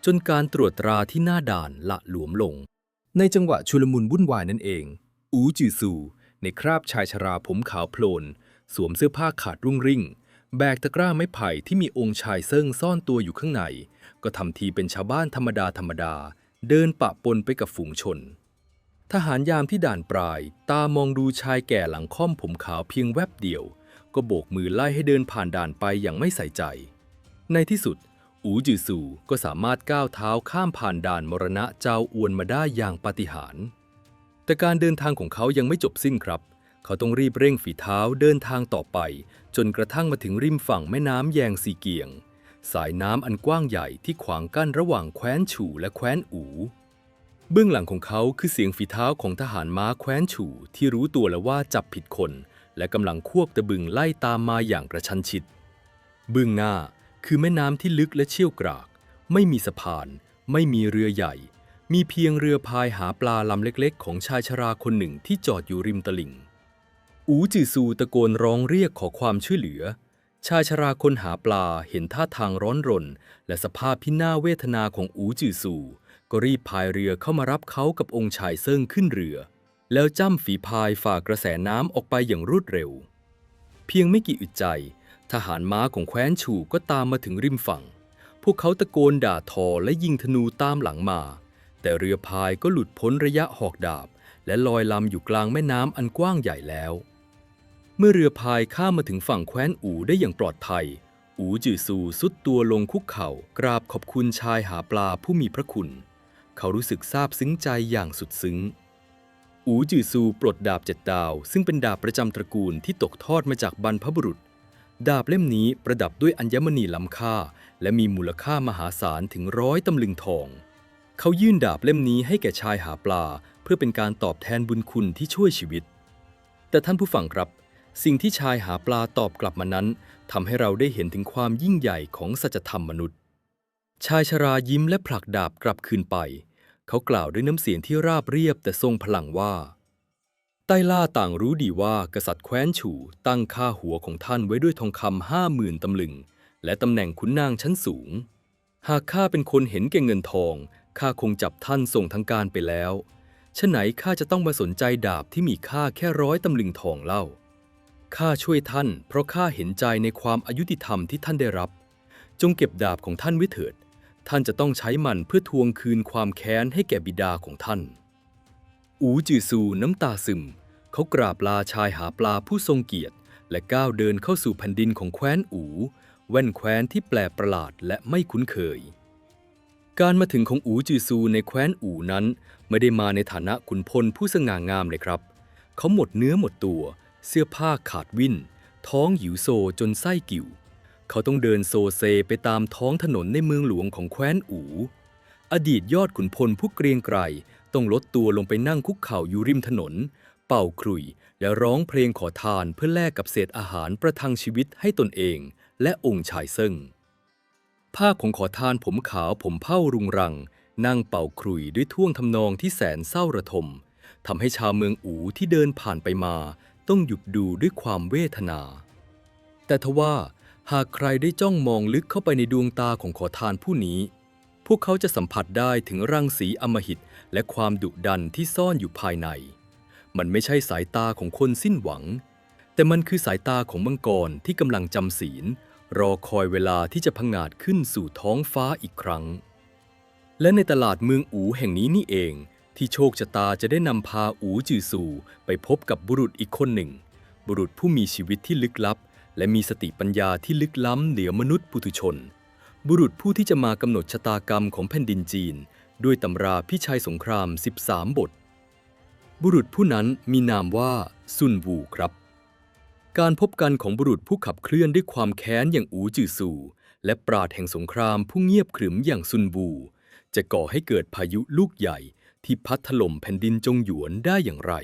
จนการตรวจตราที่หน้าด่านละหลวมลงในจังหวะชุลมุนวุ่นวายนั่นเองอูจือซูในคราบชายชราผมขาวโพลนสวมเสื้อผ้าขาดรุ่งริ่งแบกตะกร้าไม้ไผ่ที่มีองค์ชายเซิ่งซ่อนตัวอยู่ข้างในก็ทำทีเป็นชาวบ้านธรรมดาเดินปะปนไปกับฝูงชนทหารยามที่ด่านปลายตามองดูชายแก่หลังค่อมผมขาวเพียงแวบเดียวก็โบกมือไล่ให้เดินผ่านด่านไปอย่างไม่ใส่ใจในที่สุดอูจือซูก็สามารถก้าวเท้าข้ามผ่านด่านมรณะเจ้าอวนมาได้อย่างปาฏิหาริย์แต่การเดินทางของเขายังไม่จบสิ้นครับเขาต้องรีบเร่งฝีเท้าเดินทางต่อไปจนกระทั่งมาถึงริมฝั่งแม่น้ำแยงซีเกียงสายน้ำอันกว้างใหญ่ที่ขวางกั้นระหว่างแคว้นฉู่และแคว้นอูเบื้องหลังของเขาคือเสียงฝีเท้าของทหารม้าแคว้นฉู่ที่รู้ตัวแล้วว่าจับผิดคนและกำลังควบตะบึงไล่ตามมาอย่างกระชั้นชิดเบื้องหน้าคือแม่น้ำที่ลึกและเชี่ยวกรากไม่มีสะพานไม่มีเรือใหญ่มีเพียงเรือพายหาปลาลำเล็กๆของชายชราคนหนึ่งที่จอดอยู่ริมตลิ่งอูจือซูตะโกนร้องเรียกขอความช่วยเหลือชายชราคนหาปลาเห็นท่าทางร้อนรนและสภาพที่น่าเวทนาของอูจือซูก็รีบพายเรือเข้ามารับเขากับองค์ชายเซิ่งขึ้นเรือแล้วจ้ำฝีพายฝ่ากระแสน้ำออกไปอย่างรวดเร็วเพียงไม่กี่อึดใจทหารม้าของแคว้นฉู่ก็ตามมาถึงริมฝั่งพวกเขาตะโกนด่าทอและยิงธนูตามหลังมาแต่เรือพายก็หลุดพ้นระยะหอกดาบและลอยลำอยู่กลางแม่น้ำอันกว้างใหญ่แล้วเมื่อเรือพายข้ามมาถึงฝั่งแคว้นอู่ได้อย่างปลอดภัยอูจือซูซุดตัวลงคุกเข่ากราบขอบคุณชายหาปลาผู้มีพระคุณเขารู้สึกซาบซึ้งใจอย่างสุดซึ้งอูจือซูปลดดาบ7 ดาวซึ่งเป็นดาบประจำตระกูลที่ตกทอดมาจากบรรพบุรุษดาบเล่มนี้ประดับด้วยอัญมณีล้ำค่าและมีมูลค่ามหาศาลถึง100 ตำลึงทองเขายื่นดาบเล่มนี้ให้แก่ชายหาปลาเพื่อเป็นการตอบแทนบุญคุณที่ช่วยชีวิตแต่ท่านผู้ฟังครับสิ่งที่ชายหาปลาตอบกลับมานั้นทำให้เราได้เห็นถึงความยิ่งใหญ่ของสัจธรรมมนุษย์ชายชรายิ้มและผลักดาบกลับคืนไปเขากล่าวด้วยน้ำเสียงที่ราบเรียบแต่ทรงพลังว่าใต้ล่าต่างรู้ดีว่ากษัตริย์แคว้นฉู่ตั้งค่าหัวของท่านไว้ด้วยทองคำ50,000 ตำลึงและตำแหน่งขุนนางชั้นสูงหากข้าเป็นคนเห็นแก่เงินทองข้าคงจับท่านส่งทางการไปแล้วฉะไหนข้าจะต้องมาสนใจดาบที่มีค่าแค่100 ตำลึงทองเล่าข้าช่วยท่านเพราะข้าเห็นใจในความอายุติธรรมที่ท่านได้รับจงเก็บดาบของท่านไว้เถิดท่านจะต้องใช้มันเพื่อทวงคืนความแค้นให้แก่บิดาของท่านอูจือซูน้ำตาซึมเขากราบลาชายหาปลาผู้ทรงเกียรติและก้าวเดินเข้าสู่แผ่นดินของแคว้นอูแว่นแคว้นที่แปลกประหลาดและไม่คุ้นเคย การมาถึงของอู่จือซูในแคว้นอู่นั้นไม่ได้มาในฐานะขุนพลผู้สง่างามเลยครับเขาหมดเนื้อหมดตัวเสื้อผ้าขาดวิ่นท้องหิวโซจนไส้กิ่วเขาต้องเดินโซเซไปตามท้องถนนในเมืองหลวงของแคว้นอู่อดีตยอดขุนพลผู้เกรียงไกรต้องลดตัวลงไปนั่งคุกเข่าอยู่ริมถนนเป่าขลุ่ยและร้องเพลงขอทานเพื่อแลกกับเศษอาหารประทังชีวิตให้ตนเองและองค์ชายเซิ่งภาพของขอทานผมขาวผมเผ้ารุงรังนั่งเป่าขลุ่ยด้วยท่วงทำนองที่แสนเศร้าระทมทำให้ชาวเมืองอู่ที่เดินผ่านไปมาต้องหยุดดูด้วยความเวทนาแต่ทว่าหากใครได้จ้องมองลึกเข้าไปในดวงตาของขอทานผู้นี้พวกเขาจะสัมผัสได้ถึงรังสีอำมหิตและความดุดันที่ซ่อนอยู่ภายในมันไม่ใช่สายตาของคนสิ้นหวังแต่มันคือสายตาของมังกรที่กำลังจำศีลรอคอยเวลาที่จะผงาดขึ้นสู่ท้องฟ้าอีกครั้งและในตลาดเมืองอู่แห่งนี้นี่เองที่โชคชะตาจะได้นำพาอู่จือซูไปพบกับบุรุษอีกคนหนึ่งบุรุษผู้มีชีวิตที่ลึกลับและมีสติปัญญาที่ลึกล้ำเหนือมนุษย์ปุถุชนบุรุษผู้ที่จะมากำหนดชะตากรรมของแผ่นดินจีนด้วยตำราพิชัยสงคราม13 บทบุรุษผู้นั้นมีนามว่าซุนวูครับการพบกันของบุรุษผู้ขับเคลื่อนด้วยความแค้นอย่างอูจือซูและปราชญ์แห่งสงครามผู้เงียบขรึมอย่างซุนวูจะก่อให้เกิดพายุลูกใหญ่ที่พัดถล่มแผ่นดินจงหยวนได้อย่างไร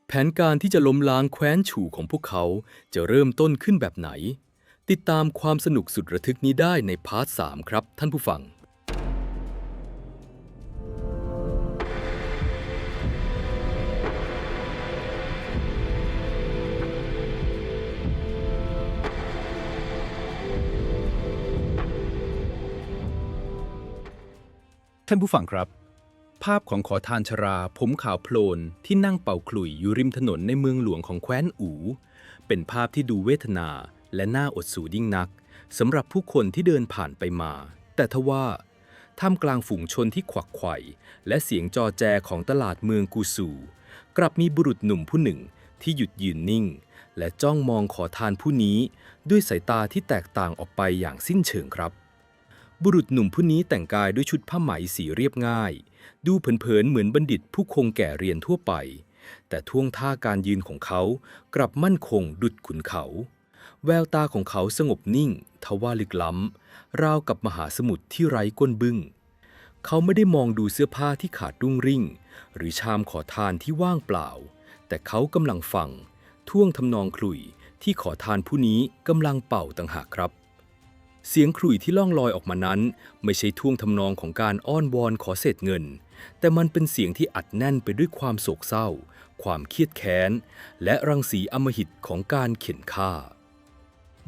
แผนการที่จะล้มล้างแคว้นฉู่ของพวกเขาจะเริ่มต้นขึ้นแบบไหนติดตามความสนุกสุดระทึกนี้ได้ในพาร์ท 3ครับท่านผู้ฟังท่านผู้ฟังครับภาพของขอทานชราผมขาวโพลนที่นั่งเป่าขลุ่ยอยู่ริมถนนในเมืองหลวงของแคว้นอู่เป็นภาพที่ดูเวทนาและน่าอดสูยิ่งนักสำหรับผู้คนที่เดินผ่านไปมาแต่ทว่าท่ามกลางฝูงชนที่ขวักไขว่และเสียงจอแจของตลาดเมืองกูซูกลับมีบุรุษหนุ่มผู้หนึ่งที่หยุดยืนนิ่งและจ้องมองขอทานผู้นี้ด้วยสายตาที่แตกต่างออกไปอย่างสิ้นเชิงครับบุรุษหนุ่มผู้นี้แต่งกายด้วยชุดผ้าไหมสีเรียบง่ายดูเผินๆเหมือนบัณฑิตผู้คงแก่เรียนทั่วไปแต่ท่วงท่าการยืนของเขากลับมั่นคงดุจขุนเขาแววตาของเขาสงบนิ่งทว่าลึกล้ำราวกับมหาสมุทรที่ไร้ก้นบึ้งเขาไม่ได้มองดูเสื้อผ้าที่ขาดรุ่งริ่งหรือชามขอทานที่ว่างเปล่าแต่เขากำลังฟังท่วงทำนองขลุ่ยที่ขอทานผู้นี้กำลังเป่าต่างหากครับเสียงขลุ่ยที่ล่องลอยออกมานั้นไม่ใช่ท่วงทำนองของการอ้อนวอนขอเศษเงินแต่มันเป็นเสียงที่อัดแน่นไปด้วยความโศกเศร้าความเครียดแค้นและรังสีอำมหิตของการเข็นฆ่า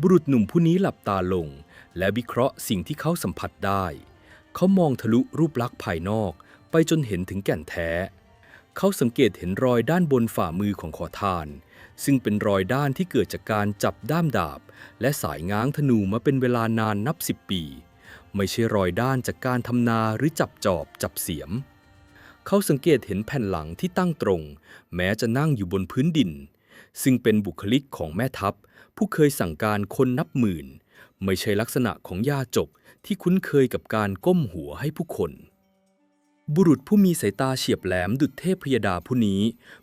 บุรุษหนุ่มผู้นี้หลับตาลงและวิเคราะห์สิ่งที่เขาสัมผัสได้เขามองทะลุรูปลักษณ์ภายนอกไปจนเห็นถึงแก่นแท้เขาสังเกตเห็นรอยด้านบนฝ่ามือของขอทานซึ่งเป็นรอยด้านที่เกิดจากการจับด้ามดาบและสายง้างธนูมาเป็นเวลานานนับ10 ปีไม่ใช่รอยด้านจากการทำนาหรือจับจอบจับเสียมเขาสังเกตเห็นแผ่นหลังที่ตั้งตรงแม้จะนั่งอยู่บนพื้นดินซึ่งเป็นบุคลิกของแม่ทัพผู้เคยสั่งการคนนับหมื่นไม่ใช่ลักษณะของยาจกที่คุ้นเคยกับการก้มหัวให้ผู้คนบุรุษผู้มีสายตาเฉียบแหลมดุจเทพพยดาผู้นี้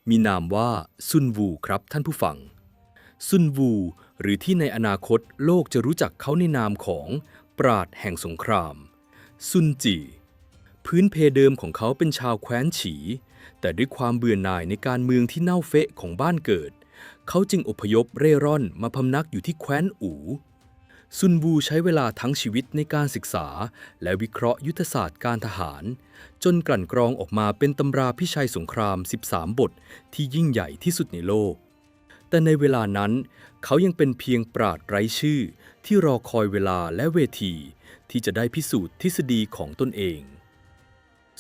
มีนามว่าซุนวูครับท่านผู้ฟังซุนวูหรือที่ในอนาคตโลกจะรู้จักเขาในนามของปราชญ์แห่งสงครามซุนจีพื้นเพเดิมของเขาเป็นชาวแคว้นฉีแต่ด้วยความเบื่อหน่ายในการเมืองที่เน่าเฟะของบ้านเกิดเขาจึงอพยพเร่ร่อนมาพำนักอยู่ที่แคว้นอู่ซุนวูใช้เวลาทั้งชีวิตในการศึกษาและวิเคราะห์ยุทธศาสตร์การทหารจนกลั่นกรองออกมาเป็นตำราพิชัยสงคราม13 บทที่ยิ่งใหญ่ที่สุดในโลกแต่ในเวลานั้นเขายังเป็นเพียงปราชญ์ไร้ชื่อที่รอคอยเวลาและเวทีที่จะได้พิสูจน์ทฤษฎีของตนเอง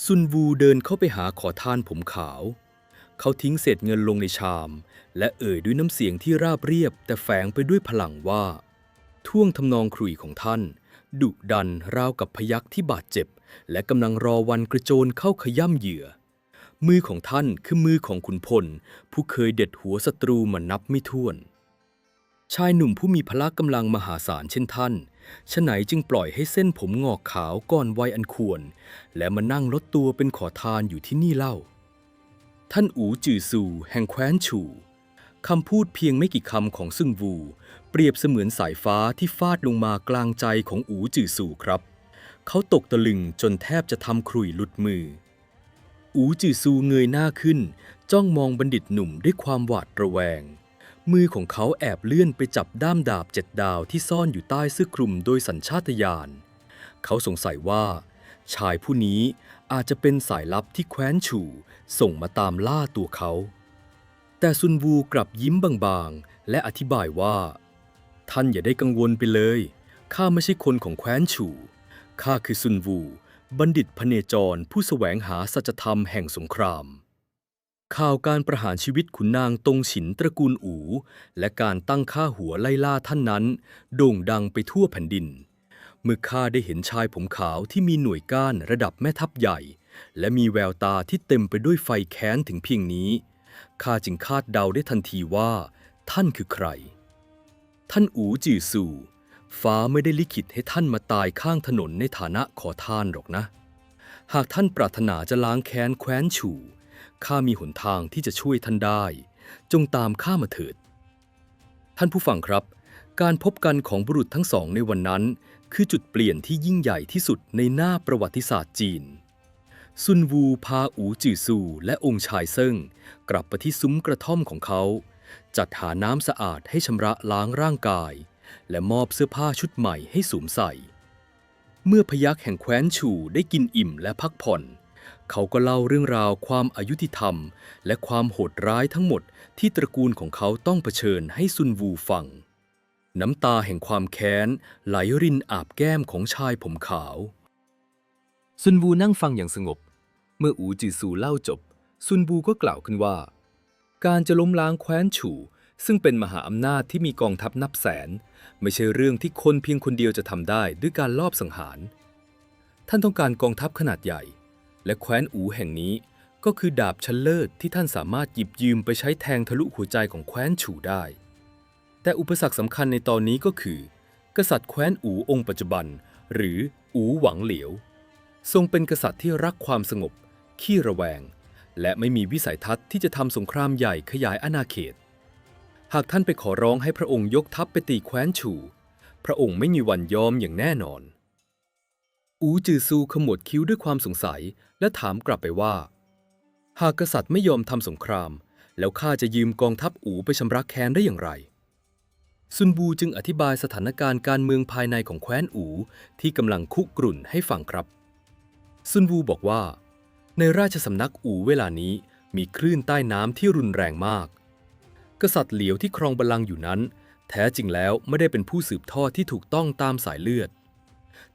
ซุนวูเดินเข้าไปหาขอทานผมขาวเขาทิ้งเศษเงินลงในชามและเอ่ยด้วยน้ำเสียงที่ราบเรียบแต่แฝงไปด้วยพลังว่าท่วงทำนองขลุ่ยของท่านดุดันราวกับพยัคฆ์ที่บาดเจ็บและกำลังรอวันกระโจนเข้าขย่ำเหยื่อมือของท่านคือมือของขุนพลผู้เคยเด็ดหัวศัตรูมานับไม่ถ้วน ชายหนุ่มผู้มีพละกำลังมหาศาลเช่นท่านฉะไหนจึงปล่อยให้เส้นผมงอกขาวก่อนวัยอันควรและมานั่งลดตัวเป็นขอทานอยู่ที่นี่เล่าท่านอูจือซูแห่งแคว้นฉู่คำพูดเพียงไม่กี่คำของซึงวูเปรียบเสมือนสายฟ้าที่ฟาดลงมากลางใจของอูจือซูครับเขาตกตะลึงจนแทบจะทำขลุ่ยหลุดมืออูจือซูเงยหน้าขึ้นจ้องมองบัณฑิตหนุ่มด้วยความหวาดระแวงมือของเขาแอบเลื่อนไปจับด้ามดาบ7 ดาวที่ซ่อนอยู่ใต้เสื้อคลุมโดยสัญชาตญาณเขาสงสัยว่าชายผู้นี้อาจจะเป็นสายลับที่แคว้นฉู่ส่งมาตามล่าตัวเขาแต่ซุนวูกลับยิ้มบางๆและอธิบายว่าท่านอย่าได้กังวลไปเลยข้าไม่ใช่คนของแคว้นฉู่ข้าคือซุนวูบัณฑิตพเนจรผู้แสวงหาสัจธรรมแห่งสงครามข่าวการประหารชีวิตขุนนางตงฉินตระกูลอูและการตั้งค่าหัวไล่ล่าท่านนั้นโด่งดังไปทั่วแผ่นดินเมื่อข้าได้เห็นชายผมขาวที่มีหน่วยก้านระดับแม่ทัพใหญ่และมีแววตาที่เต็มไปด้วยไฟแค้นถึงเพียงนี้ข้าจึงคาดเดาได้ทันทีว่าท่านคือใครท่านอูจือซูฟ้าไม่ได้ลิขิตให้ท่านมาตายข้างถนนในฐานะขอทานหรอกนะหากท่านปรารถนาจะล้างแค้นแคว้นฉู่ข้ามีหนทางที่จะช่วยท่านได้จงตามข้ามาเถิดท่านผู้ฟังครับการพบกันของบุรุษทั้งสองในวันนั้นคือจุดเปลี่ยนที่ยิ่งใหญ่ที่สุดในหน้าประวัติศาสตร์จีนซุนวูพาอูจือซูและองค์ชายเซิ่งกลับไปที่ซุ้มกระท่อมของเขาจัดหาน้ำสะอาดให้ชำระล้างร่างกายและมอบเสื้อผ้าชุดใหม่ให้สวมใส่เมื่อพยัคฆ์แห่งแคว้นฉู่ได้กินอิ่มและพักผ่อนเขาก็เล่าเรื่องราวความอายุติธรรมและความโหดร้ายทั้งหมดที่ตระกูลของเขาต้องเผชิญให้ซุนวูฟังน้ำตาแห่งความแค้นไหลรินอาบแก้มของชายผมขาวซุนวูนั่งฟังอย่างสงบเมื่ออูจือซูเล่าจบซุนวูก็กล่าวขึ้นว่าการจะล้มล้างแคว้นฉู่ซึ่งเป็นมหาอำนาจที่มีกองทัพนับแสนไม่ใช่เรื่องที่คนเพียงคนเดียวจะทำได้ด้วยการลอบสังหารท่านต้องการกองทัพขนาดใหญ่และแคว้นอูแห่งนี้ก็คือดาบชั้นเลิศที่ท่านสามารถหยิบยืมไปใช้แทงทะลุหัวใจของแคว้นฉู่ได้แต่อุปสรรคสำคัญในตอนนี้ก็คือกษัตริย์แคว้นอูองค์ปัจจุบันหรืออูหวังเหลียวทรงเป็นกษัตริย์ที่รักความสงบขี้ระแวงและไม่มีวิสัยทัศน์ที่จะทำสงครามใหญ่ขยายอาณาเขตหากท่านไปขอร้องให้พระองค์ยกทัพไปตีแคว้นฉู่พระองค์ไม่มีวันยอมอย่างแน่นอนอูจือซูขมวดคิ้วด้วยความสงสัยและถามกลับไปว่าหากกษัตริย์ไม่ยอมทำสงครามแล้วข้าจะยืมกองทัพอูไปชำระแค้นได้อย่างไรซุนวูจึงอธิบายสถานการณ์การเมืองภายในของแคว้นอูที่กำลังคุกรุ่นให้ฟังครับซุนวูบอกว่าในราชสำนักอูเวลานี้มีคลื่นใต้น้ำที่รุนแรงมากกษัตริย์เหลียวที่ครองบัลลังก์อยู่นั้นแท้จริงแล้วไม่ได้เป็นผู้สืบทอดที่ถูกต้องตามสายเลือด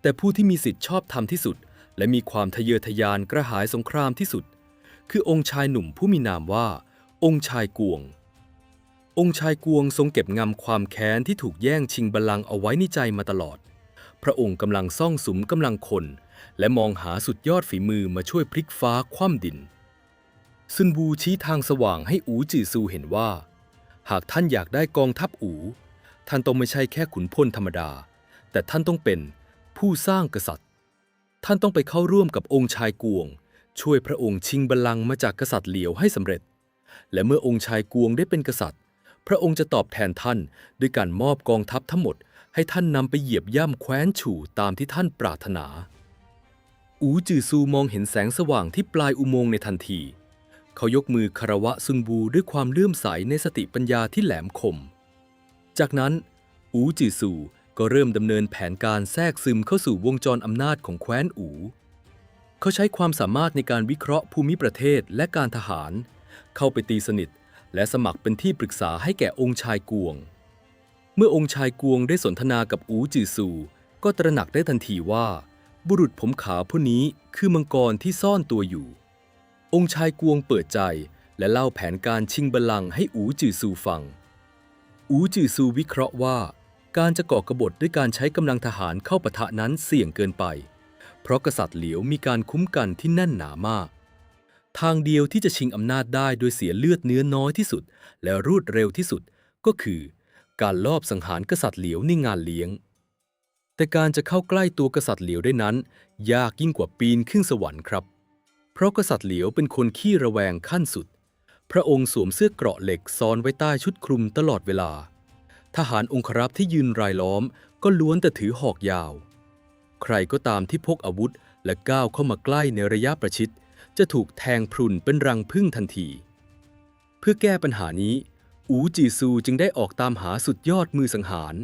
แต่ผู้ที่มีสิทธิชอบธรรมที่สุดและมีความทะเยอทะยานกระหายสงครามที่สุดคือองค์ชายหนุ่มผู้มีนามว่าองค์ชายกวงองค์ชายกวงทรงเก็บงำความแค้นที่ถูกแย่งชิงบัลลังก์เอาไว้ในใจมาตลอดพระองค์กำลังซ่องสุมกำลังคนและมองหาสุดยอดฝีมือมาช่วยพลิกฟ้าคว่ำดินซุนวูชี้ทางสว่างให้อูจือซูเห็นว่าหากท่านอยากได้กองทัพอูท่านต้องไม่ใช่แค่ขุนพลธรรมดาแต่ท่านต้องเป็นผู้สร้างกษัตริย์ท่านต้องไปเข้าร่วมกับองค์ชายกวงช่วยพระองค์ชิงบัลลังก์มาจากกษัตริย์เหลียวให้สำเร็จและเมื่อองค์ชายกวงได้เป็นกษัตริย์พระองค์จะตอบแทนท่านด้วยการมอบกองทัพทั้งหมดให้ท่านนำไปเหยียบย่ำแคว้นฉู่ตามที่ท่านปรารถนาอูจือซูมองเห็นแสงสว่างที่ปลายอุโมงค์ในทันทีเขายกมือคารวะซุนวูด้วยความเลื่อมใสในสติปัญญาที่แหลมคมจากนั้นอูจือซูก็เริ่มดำเนินแผนการแทรกซึมเข้าสู่วงจรอำนาจของแคว้นอูเขาใช้ความสามารถในการวิเคราะห์ภูมิประเทศและการทหารเข้าไปตีสนิทและสมัครเป็นที่ปรึกษาให้แก่องค์ชายกวงเมื่อองค์ชายกวงได้สนทนากับอูจือซูก็ตระหนักได้ทันทีว่าบุรุษผมขาวผู้นี้คือมังกรที่ซ่อนตัวอยู่องค์ชายกวงเปิดใจและเล่าแผนการชิงบัลลังก์ให้อูจือซูฟังอูจือซูวิเคราะห์ว่าการจะก่อกบฏด้วยการใช้กำลังทหารเข้าปะทะนั้นเสี่ยงเกินไปเพราะกษัตริย์เหลียวมีการคุ้มกันที่แน่นหนามากทางเดียวที่จะชิงอำนาจได้โดยเสียเลือดเนื้อน้อยที่สุดและรวดเร็วที่สุดก็คือ การลอบสังหารกษัตริย์เหลียวในงานเลี้ยงแต่การจะเข้าใกล้ตัวกษัตริย์เหลียวได้นั้นยากยิ่งกว่าปีนขึ้นสวรรค์ครับเพราะกษัตริย์เหลียวเป็นคนขี้ระแวงขั้นสุดพระองค์สวมเสื้อเกราะเหล็กซ้อนไว้ใต้ชุดคลุมตลอดเวลาทหารองครักษ์ที่ยืนรายล้อมก็ล้วนแต่ถือหอกยาวใครก็ตามที่พกอาวุธและก้าวเข้ามาใกล้ในระยะประชิดจะถูกแทงพรุนเป็นรังผึ้งทันทีเพื่อแก้ปัญหานี้อูจีซูจึงได้ออกตามหาสุดยอดมือสังหาร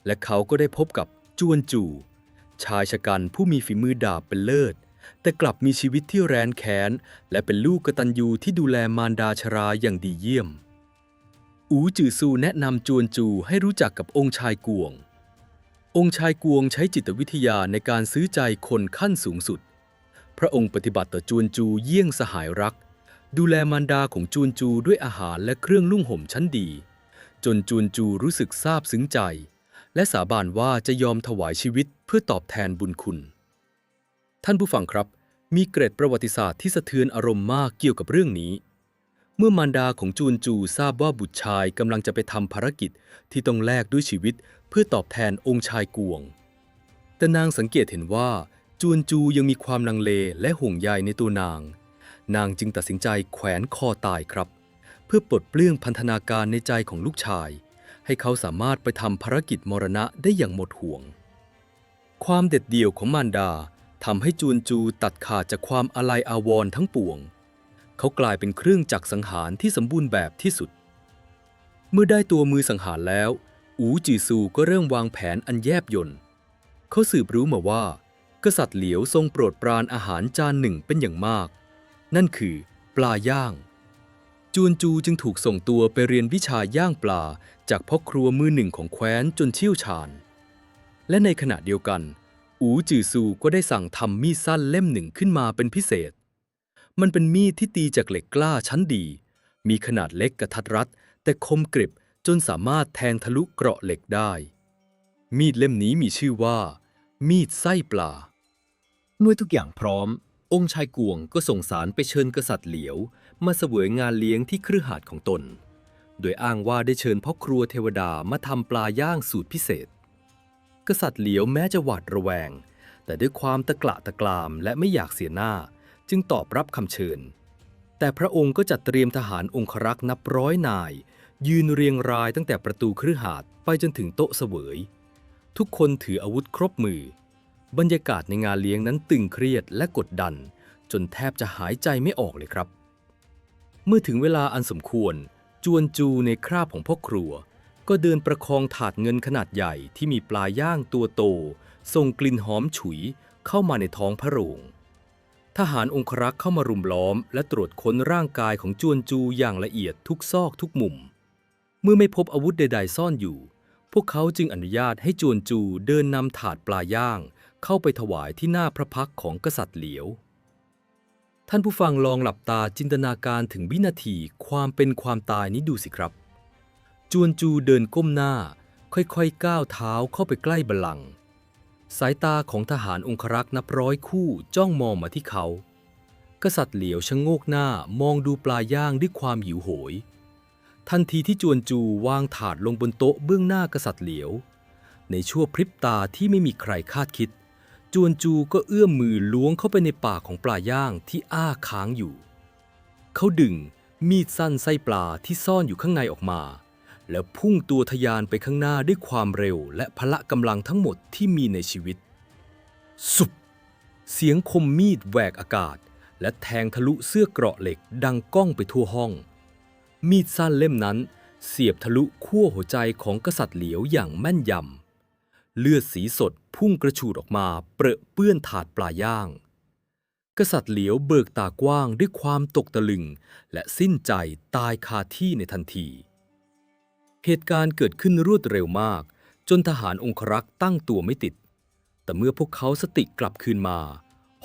และเขาก็ได้พบกับจวนจูชายชะกันผู้มีฝีมือดาบเป็นเลิศแต่กลับมีชีวิตที่แร้นแค้นและเป็นลูกกตัญญูที่ดูแลมารดาชราอย่างดีเยี่ยมอูจือซูแนะนำจวนจูให้รู้จักกับองค์ชายกวงองค์ชายกวงใช้จิตวิทยาในการซื้อใจคนขั้นสูงสุดพระองค์ปฏิบัติต่อจวนจูเยี่ยงสหายรักดูแลมารดาของจวนจูด้วยอาหารและเครื่องนุ่งห่มชั้นดีจนจวนจูรู้สึกซาบซึ้งใจและสาบานว่าจะยอมถวายชีวิตเพื่อตอบแทนบุญคุณท่านผู้ฟังครับมีเกร็ดประวัติศาสตร์ที่สะเทือนอารมณ์มากเกี่ยวกับเรื่องนี้เมื่อมารดาของจวนจูทราบว่าบุตรชายกำลังจะไปทำภารกิจที่ต้องแลกด้วยชีวิตเพื่อตอบแทนองค์ชายกวงแต่นางสังเกตเห็นว่าจวนจูยังมีความลังเลและห่วงใยในตัวนางจึงตัดสินใจแขวนคอตายครับเพื่อปลดเปลื้องพันธนาการในใจของลูกชายให้เขาสามารถไปทำภารกิจมรณะได้อย่างหมดห่วงความเด็ดเดี่ยวของมารดาทำให้จวนจูตัดขาดจากความอาลัยอาวรณ์ทั้งปวงเขากลายเป็นเครื่องจักรสังหารที่สมบูรณ์แบบที่สุดเมื่อได้ตัวมือสังหารแล้วอูจีซูก็เริ่มวางแผนอันแยบยลเขาสืบรู้มาว่ากษัตริย์เหลียวทรงโปรดปรานอาหารจานหนึ่งเป็นอย่างมากนั่นคือปลาย่างจวนจูจึงถูกส่งตัวไปเรียนวิชาย่างปลาจากพ่อครัวมือหนึ่งของแคว้นจนเชี่ยวชาญและในขณะเดียวกันอูจือซูก็ได้สั่งทำมีดสั้นเล่มหนึ่งขึ้นมาเป็นพิเศษมันเป็นมีดที่ตีจากเหล็กกล้าชั้นดีมีขนาดเล็กกระทัดรัดแต่คมกริบจนสามารถแทงทะลุเกราะเหล็กได้มีดเล่มนี้มีชื่อว่ามีดไส้ปลาเมื่อทุกอย่างพร้อมองค์ชายกวงก็ส่งสารไปเชิญกษัตริย์เหลียวมาเสวยงานเลี้ยงที่คฤหาสน์ของตนโดยอ้างว่าได้เชิญพ่อครัวเทวดามาทำปลาย่างสูตรพิเศษกษัตริย์เหลียวแม้จะหวาดระแวงแต่ด้วยความตะกละตะกรามและไม่อยากเสียหน้าจึงตอบรับคำเชิญแต่พระองค์ก็จัดเตรียมทหารองครักษ์นับร้อยนายยืนเรียงรายตั้งแต่ประตูคฤหาสน์ไปจนถึงโต๊ะเสวยทุกคนถืออาวุธครบมือบรรยากาศในงานเลี้ยงนั้นตึงเครียดและกดดันจนแทบจะหายใจไม่ออกเลยครับเมื่อถึงเวลาอันสมควรจวนจูในคราบของพ่อครัวก็เดินประคองถาดเงินขนาดใหญ่ที่มีปลาย่างตัวโตส่งกลิ่นหอมฉุยเข้ามาในท้องพระโรงทหารองครักษ์เข้ามารุมล้อมและตรวจค้นร่างกายของจวนจูอย่างละเอียดทุกซอกทุกมุมเมื่อไม่พบอาวุธใดๆซ่อนอยู่พวกเขาจึงอนุญาตให้จวนจูเดินนำถาดปลาย่างเข้าไปถวายที่หน้าพระพักตร์ของกษัตริย์เหลียวท่านผู้ฟังลองหลับตาจินตนาการถึงวินาทีความเป็นความตายนี้ดูสิครับจวนจูเดินก้มหน้าค่อยๆก้าวเท้าเข้าไปใกล้บัลลังก์สายตาของทหารองครักษ์นับร้อยคู่จ้องมองมาที่เขากษัตริย์เหลียวชะโงกหน้ามองดูปลาย่างด้วยความหิวโหยทันทีที่จวนจูวางถาดลงบนโต๊ะเบื้องหน้ากษัตริย์เหลียวในชั่วพริบตาที่ไม่มีใครคาดคิดจวนจูก็เอื้อมมือล้วงเข้าไปในปากของปลาย่างที่อ้าค้างอยู่เขาดึงมีดสั้นไส้ปลาที่ซ่อนอยู่ข้างในออกมาแล้วพุ่งตัวทะยานไปข้างหน้าด้วยความเร็วและพละกำลังทั้งหมดที่มีในชีวิตสุบเสียงคมมีดแหวกอากาศและแทงทะลุเสื้อเกราะเหล็กดังก้องไปทั่วห้องมีดสั้นเล่มนั้นเสียบทะลุขั้วหัวใจของกษัตริย์เหลียวอย่างแม่นยำเลือดสีสดพุ่งกระฉูดออกมาเปรอะเปื้อนถาดปลาย่างกษัตริย์เหลียวเบิกตากว้างด้วยความตกตะลึงและสิ้นใจตายคาที่ในทันทีเหตุการณ์เกิดขึ้นรวดเร็วมากจนทหารองครักษ์ตั้งตัวไม่ติดแต่เมื่อพวกเขาสติกลับคืนมา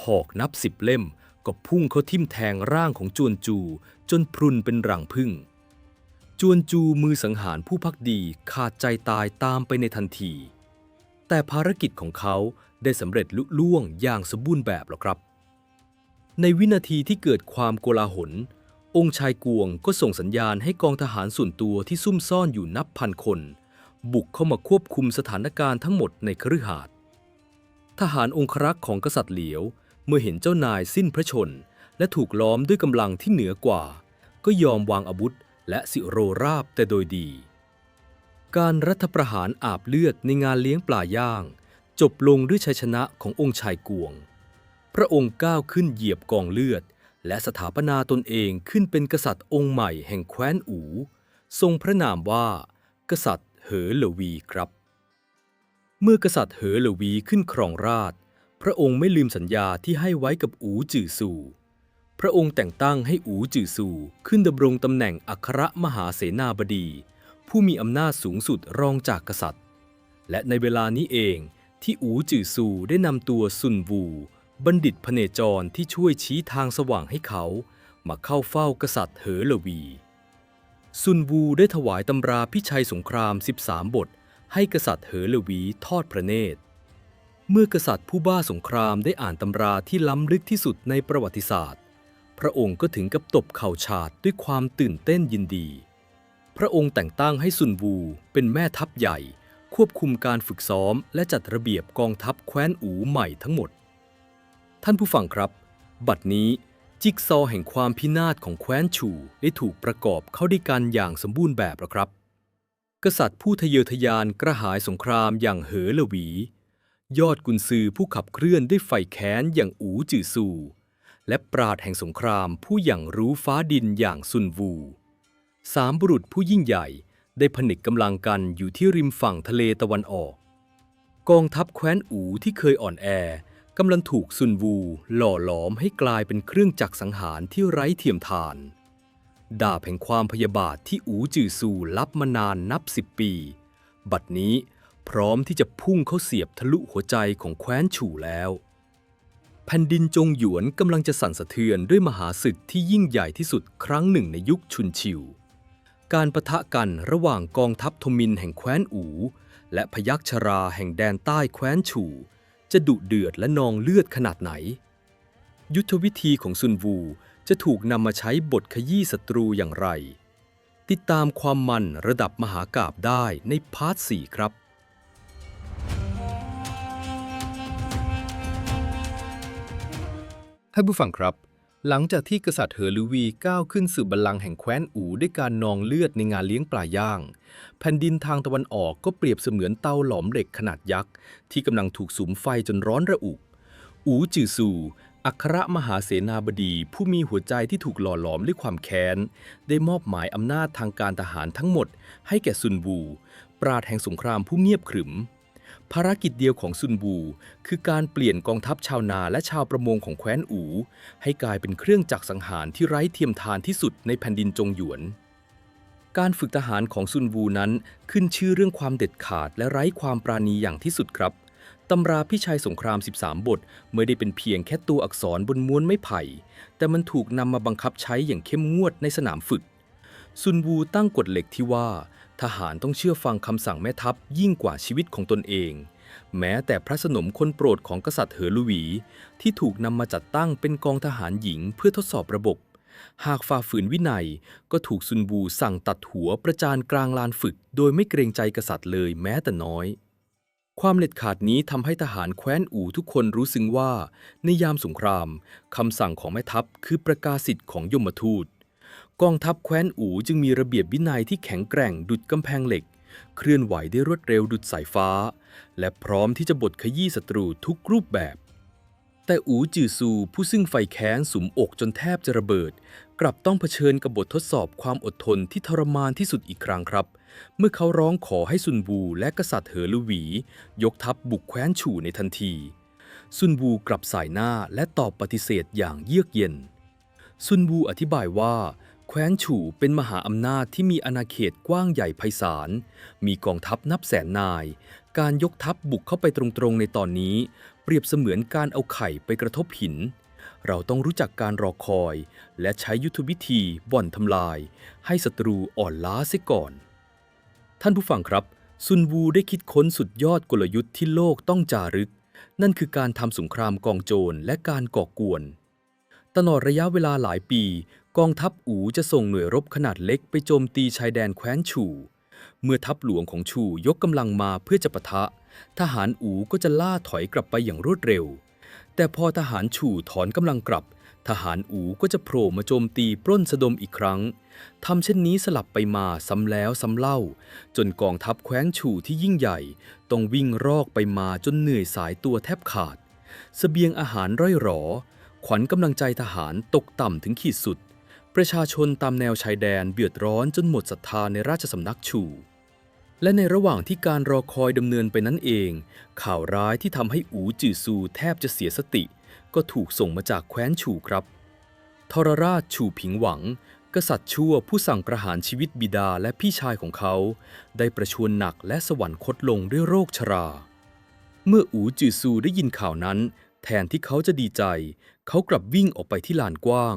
หอกนับ10เล่มก็พุ่งเข้าทิ่มแทงร่างของจวนจูจนพรุนเป็นรังผึ้งจวนจูมือสังหารผู้ภักดีขาดใจตายตามไปในทันทีแต่ภารกิจของเขาได้สำเร็จลุล่วงอย่างสมบูรณ์แบบหรอกครับในวินาทีที่เกิดความโกลาหลองค์ชายกวงก็ส่งสัญญาณให้กองทหารส่วนตัวที่ซุ่มซ่อนอยู่นับพันคน บุกเข้ามาควบคุมสถานการณ์ทั้งหมดในคฤหาสน์ทหารองครักษ์ของกษัตริย์เหลียวเมื่อเห็นเจ้านายสิ้นพระชนและถูกล้อมด้วยกำลังที่เหนือกว่าก็ยอมวางอาวุธและสิโรราบแต่โดยดีการรัฐประหารอาบเลือดในงานเลี้ยงปลาย่างจบลงด้วยชัยชนะขององค์ชายกวงพระองค์ก้าวขึ้นเหยียบกองเลือดและสถาปนาตนเองขึ้นเป็นกษัตริย์องค์ใหม่แห่งแคว้นอู่ทรงพระนามว่ากษัตริย์เหอเหลวีครับเมื่อกษัตริย์เหอเหลวีขึ้นครองราชย์พระองค์ไม่ลืมสัญญาที่ให้ไว้กับอู่จือซูพระองค์แต่งตั้งให้อู่จือซูขึ้นดำรงตำแหน่งอัครมหาเสนาบดีผู้มีอำนาจสูงสุดรองจากกษัตริย์และในเวลานี้เองที่อู่จือซูได้นำตัวซุนวูบัณฑิตพเนจรที่ช่วยชี้ทางสว่างให้เขามาเข้าเฝ้ากษัตริย์เหอเหลวีซุนวูได้ถวายตำราพิชัยสงคราม13บทให้กษัตริย์เหอเหลวีทอดพระเนตรเมื่อกษัตริย์ผู้บ้าสงครามได้อ่านตำราที่ล้ำลึกที่สุดในประวัติศาสตร์พระองค์ก็ถึงกับตบเข่าฉาดด้วยความตื่นเต้นยินดีพระองค์แต่งตั้งให้ซุนวูเป็นแม่ทัพใหญ่ควบคุมการฝึกซ้อมและจัดระเบียบกองทัพแคว้นอู่ใหม่ทั้งหมดท่านผู้ฟังครับบัดนี้จิ๊กซอว์แห่งความพินาศของแคว้นฉู่ได้ถูกประกอบเข้าด้วยกันอย่างสมบูรณ์แบบแล้วครับกษัตริย์ผู้ทะเยอทะยานกระหายสงครามอย่างเหอเหลวียอดกุนซือผู้ขับเคลื่อนด้วยไฟแค้นอย่างอู่จือซูและปราชญ์แห่งสงครามผู้อย่างรู้ฟ้าดินอย่างซุนวูสามบุรุษผู้ยิ่งใหญ่ได้ผนึกกำลังกันอยู่ที่ริมฝั่งทะเลตะวันออกกองทัพแคว้นอู่ที่เคยอ่อนแอกำลังถูกซุนวูหล่อหลอมให้กลายเป็นเครื่องจักรสังหารที่ไร้เทียมทานดาบแห่งความพยาบาทที่อู่จือซูลับมานานนับ10 ปีบัดนี้พร้อมที่จะพุ่งเข้าเสียบทะลุหัวใจของแคว้นฉู่แล้วแผ่นดินจงหยวนกำลังจะสั่นสะเทือนด้วยมหาศึกที่ยิ่งใหญ่ที่สุดครั้งหนึ่งในยุคชุนชิวการปะทะกันระหว่างกองทัพทมิฬแห่งแคว้นอู่และพยัคฆ์ชราแห่งแดนใต้แคว้นฉู่จะดุเดือดและนองเลือดขนาดไหนยุทธวิธีของซุนวูจะถูกนำมาใช้บทขยี้ศัตรูอย่างไรติดตามความมันระดับมหากาพย์ได้ในพาร์ท 4ครับท่านผู้ฟังครับหลังจากที่กษัตริย์เหอหลือวีก้าวขึ้นสู่บัลลังก์แห่งแคว้นอู่ด้วยการนองเลือดในงานเลี้ยงปลาย่างแผ่นดินทางตะวันออกก็เปรียบเสมือนเตาหลอมเหล็กขนาดยักษ์ที่กำลังถูกสุมไฟจนร้อนระอุอู่จือซูอัครมหาเสนาบดีผู้มีหัวใจที่ถูกหล่อหลอมด้วยความแค้นได้มอบหมายอำนาจทางการทหารทั้งหมดให้แก่ซุนวูปราชญ์แห่งสงครามผู้เงียบขรึมภารกิจเดียวของซุนวูคือการเปลี่ยนกองทัพชาวนาและชาวประมงของแคว้นอู่ให้กลายเป็นเครื่องจักรสังหารที่ไร้เทียมทานที่สุดในแผ่นดินจงหยวนการฝึกทหารของซุนวูนั้นขึ้นชื่อเรื่องความเด็ดขาดและไร้ความปราณีอย่างที่สุดครับตำราพิชัยสงคราม13บทไม่ได้เป็นเพียงแค่ตัวอักษรบนม้วนไม้ไผ่แต่มันถูกนำมาบังคับใช้อย่างเข้มงวดในสนามฝึกซุนวูตั้งกฎเหล็กที่ว่าทหารต้องเชื่อฟังคำสั่งแม่ทัพยิ่งกว่าชีวิตของตนเองแม้แต่พระสนมคนโปรดของกษัตริย์เหอหลือวีที่ถูกนำมาจัดตั้งเป็นกองทหารหญิงเพื่อทดสอบระบบหากฝ่าฝืนวินัยก็ถูกซุนวูสั่งตัดหัวประจานกลางลานฝึกโดยไม่เกรงใจกษัตริย์เลยแม้แต่น้อยความเด็ดขาดนี้ทำให้ทหารแคว้นอู่ทุกคนรู้ซึ้งว่าในยามสงครามคำสั่งของแม่ทัพคือประกาศสิทธิ์ของยมทูตกองทัพแคว้นอู่จึงมีระเบียบวินัยที่แข็งแกร่งดุจกำแพงเหล็กเคลื่อนไหวได้รวดเร็วดุจสายฟ้าและพร้อมที่จะบดขยี้ศัตรูทุกรูปแบบแต่อู่จือซูผู้ซึ่งไฟแค้นสุมอกจนแทบจะระเบิดกลับต้องเผชิญกับบททดสอบความอดทนที่ทรมานที่สุดอีกครั้งครับเมื่อเขาร้องขอให้ซุนวูและกษัตริย์เหอหลือวียกทัพบุกแคว้นฉู่ในทันทีซุนวูกลับสายหน้าและตอบปฏิเสธอย่างเยือกเย็นซุนวูอธิบายว่าแคว้นฉู่เป็นมหาอำนาจที่มีอาณาเขตกว้างใหญ่ไพศาลมีกองทัพนับแสนนายการยกทัพบุกเข้าไปตรงๆในตอนนี้เปรียบเสมือนการเอาไข่ไปกระทบหินเราต้องรู้จักการรอคอยและใช้ยุทธวิธีบ่อนทำลายให้ศัตรูอ่อนล้าเสียก่อนท่านผู้ฟังครับซุนวูได้คิดค้นสุดยอดกลยุทธ์ที่โลกต้องจารึกนั่นคือการทำสงครามกองโจรและการก่อกวนตลอดระยะเวลาหลายปีกองทัพอู่จะส่งหน่วยรบขนาดเล็กไปโจมตีชายแดนแคว้นฉู่ เมื่อทัพหลวงของชูยกกำลังมาเพื่อจะปะทะทหารอูก็จะล่าถอยกลับไปอย่างรวดเร็วแต่พอทหารชูถอนกำลังกลับทหารอูก็จะโผล่มาโจมตีปล้นสะดมอีกครั้งทำเช่นนี้สลับไปมาซ้ำแล้วซ้ำเล่าจนกองทัพแคว้นชูที่ยิ่งใหญ่ต้องวิ่งรอกไปมาจนเหนื่อยสายตัวแทบขาดเสบียงอาหารร่อยหรอขวัญกำลังใจทหารตกต่ำถึงขีดสุดประชาชนตามแนวชายแดนเดือดร้อนจนหมดศรัทธาในราชสำนักชูและในระหว่างที่การรอคอยดำเนินไปนั้นเองข่าวร้ายที่ทำให้อูจือซูแทบจะเสียสติก็ถูกส่งมาจากแคว้นชูครับทรราชชูผิงหวังกษัตริย์ชั่วผู้สั่งประหารชีวิตบิดาและพี่ชายของเขาได้ประชวรหนักและสวรรคตลงด้วยโรคชรา เมื่ออูจือซูได้ยินข่าวนั้นแทนที่เขาจะดีใจเขากลับวิ่งออกไปที่ลานกว้าง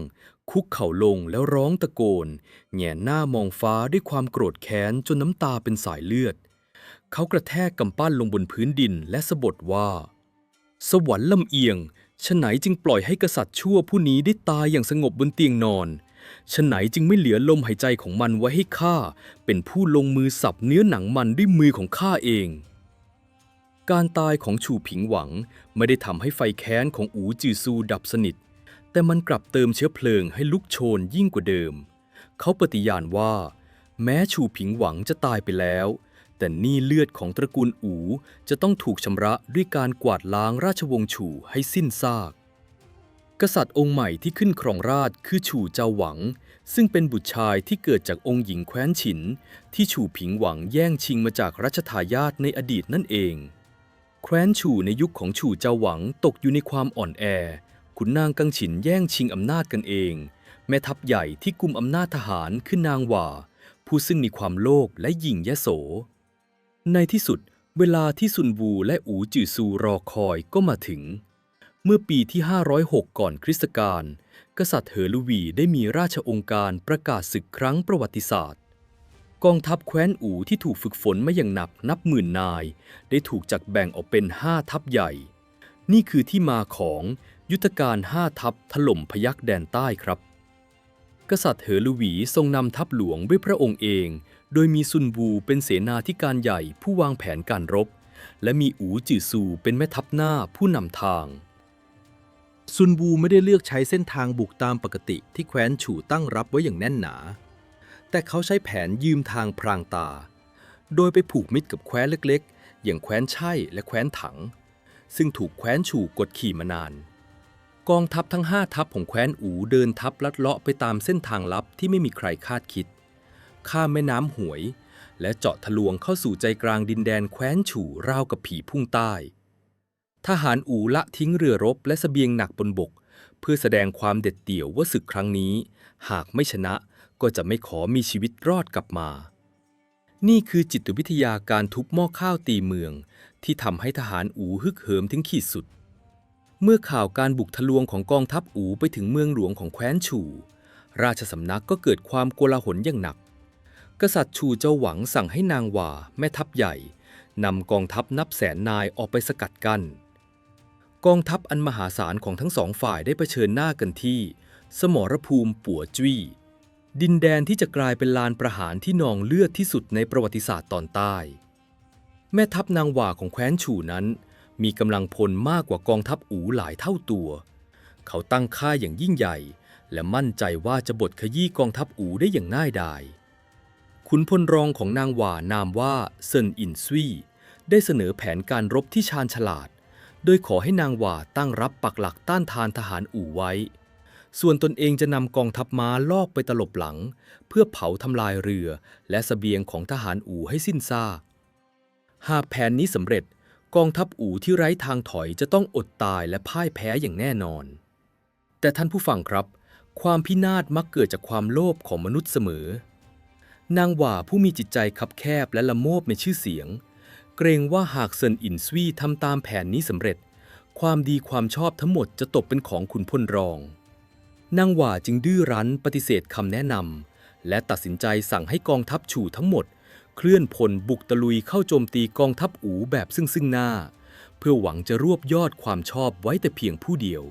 คุกเข่าลงแล้วร้องตะโกนแหง่หน้ามองฟ้าด้วยความโกรธแค้นจนน้ำตาเป็นสายเลือดเขากระแทกกำปั้นลงบนพื้นดินและสะบทว่าสวรรค์ลำเอียงฉะไหนจึงปล่อยให้กษัตริย์ชั่วผู้นี้ได้ตายอย่างสงบบนเตียงนอนฉะไหนจึงไม่เหลือลมหายใจของมันไว้ให้ข้าเป็นผู้ลงมือสับเนื้อหนังมันด้วยมือของข้าเองการตายของชูผิงหวังไม่ได้ทำให้ไฟแค้นของอูจือซูดับสนิทแต่มันกลับเติมเชื้อเพลิงให้ลุกโชนยิ่งกว่าเดิมเขาปฏิญาณว่าแม้ชูผิงหวังจะตายไปแล้วแต่หนี้เลือดของตระกูลอูจะต้องถูกชำระด้วยการกวาดล้างราชวงศ์ชูให้สิ้นซากกษัตริย์องค์ใหม่ที่ขึ้นครองราชย์คือชูเจ้าหวังซึ่งเป็นบุตรชายที่เกิดจากองค์หญิงแคว้นฉินที่ชูผิงหวังแย่งชิงมาจากรัชทายาทในอดีตนั่นเองแคว้นชูในยุคของชูเจ้าหวังตกอยู่ในความอ่อนแอขุนนางกังฉินแย่งชิงอำนาจกันเองแม่ทัพใหญ่ที่กุมอำนาจทหารคือนางหว่าผู้ซึ่งมีความโลภและหยิ่งยโสในที่สุดเวลาที่ซุนวูและอูจือซูรอคอยก็มาถึงเมื่อปีที่506ก่อนคริสตกาลกษัตริย์เหอลุวีได้มีราชองค์การประกาศศึกครั้งประวัติศาสตร์กองทัพแคว้นอูที่ถูกฝึกฝนมาอย่างหนักนับหมื่นนายได้ถูกจัดแบ่งออกเป็น5 ทัพใหญ่นี่คือที่มาของยุทธการ5 ทัพถล่มพยัคฆ์แดนใต้ครับกษัตริย์เหอลุวีทรงนำทัพหลวงด้วยพระองค์เองโดยมีซุนวูเป็นเสนาธิการใหญ่ผู้วางแผนการรบและมีอูจือซูเป็นแม่ทัพหน้าผู้นำทางซุนวูไม่ได้เลือกใช้เส้นทางบุกตามปกติที่แคว้นฉู่ตั้งรับไว้อย่างแน่นหนาแต่เขาใช้แผนยืมทางพรางตาโดยไปผูกมิตรกับแคว้นเล็กๆอย่างแคว้นไช่และแคว้นถังซึ่งถูกแคว้นฉู่กดขี่มานานกองทัพทั้ง5 ทัพของแคว้นอูเดินทัพลัดเลาะไปตามเส้นทางลับที่ไม่มีใครคาดคิดข้ามแม่น้ำหวยและเจาะทะลวงเข้าสู่ใจกลางดินแดนแคว้นฉู่ราวกับผีพุ่งใต้ทหารอูละทิ้งเรือรบและเสบียงหนักบนบกเพื่อแสดงความเด็ดเดี่ยวว่าศึกครั้งนี้หากไม่ชนะก็จะไม่ขอมีชีวิตรอดกลับมานี่คือจิตวิทยาการทุบหม้อข้าวตีเมืองที่ทำให้ทหารอูฮึกเหิมถึงขีดสุดเมื่อข่าวการบุกทะลวงของกองทัพอูไปถึงเมืองหลวงของแคว้นฉู่ราชสำนักก็เกิดความโกลาหลอย่างหนักกษัตริย์ชูเจ้าหวังสั่งให้นางหว่าแม่ทัพใหญ่นำกองทัพนับแสนนายออกไปสกัดกั้นกองทัพอันมหาศาลของทั้ง2 ฝ่ายได้เผชิญหน้ากันที่สมรภูมิปัวจุ้ยดินแดนที่จะกลายเป็นลานประหารที่นองเลือดที่สุดในประวัติศาสตร์ตอนใต้แม่ทัพนางหว่าของแคว้นฉู่นั้นมีกำลังพลมากกว่ากองทัพอูหลายเท่าตัวเขาตั้งค่ายอย่างยิ่งใหญ่และมั่นใจว่าจะบดขยี้กองทัพอูได้อย่างง่ายดายขุนพลรองของนางหว่านามว่าเซินอินซุยได้เสนอแผนการรบที่ชาญฉลาดโดยขอให้นางหว่าตั้งรับปักหลักต้านทานทหารอู่ไว้ส่วนตนเองจะนำกองทัพม้าลอบไปตลบหลังเพื่อเผาทำลายเรือและเสบียงของทหารอู่ให้สิ้นซากหากแผนนี้สำเร็จกองทัพอู่ที่ไร้ทางถอยจะต้องอดตายและพ่ายแพ้อย่างแน่นอนแต่ท่านผู้ฟังครับความพินาศมักเกิดจากความโลภของมนุษย์เสมอนางหว่าผู้มีจิตใจคับแคบและละโมบในชื่อเสียงเกรงว่าหากเซินอินซุยทำตามแผนนี้สำเร็จความดีความชอบทั้งหมดจะตกเป็นของขุนพลรองนางหว่าจึงดื้อรั้นปฏิเสธคำแนะนำและตัดสินใจสั่งให้กองทัพฉู่ทั้งหมดเคลื่อนพลบุกตะลุยเข้าโจมตีกองทัพอูแบบซึ่งหน้าเพื่อหวังจะรวบยอดความชอบไว้แต่เพียงผู้เดียว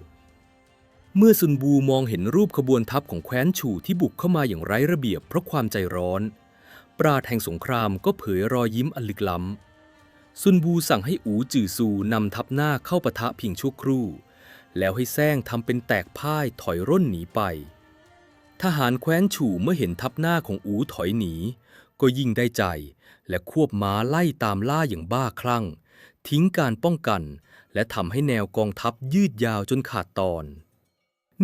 เมื่อซุนวูมองเห็นรูปขบวนทัพของแคว้นฉู่ที่บุกเข้ามาอย่างไร้ระเบียบเพราะความใจร้อน ปราชญ์แห่งสงครามก็เผยรอยยิ้มอันลึกล้ำซุนวูสั่งให้อูจือซูนำทัพหน้าเข้าปะทะเพียงชั่วครู่แล้วให้แซงทำเป็นแตกพ่ายถอยร่นหนีไปทหารแคว้นฉู่เมื่อเห็นทัพหน้าของอูถอยหนีก็ยิ่งได้ใจและควบม้าไล่ตามล่าอย่างบ้าคลั่งทิ้งการป้องกันและทำให้แนวกองทัพยืดยาวจนขาดตอน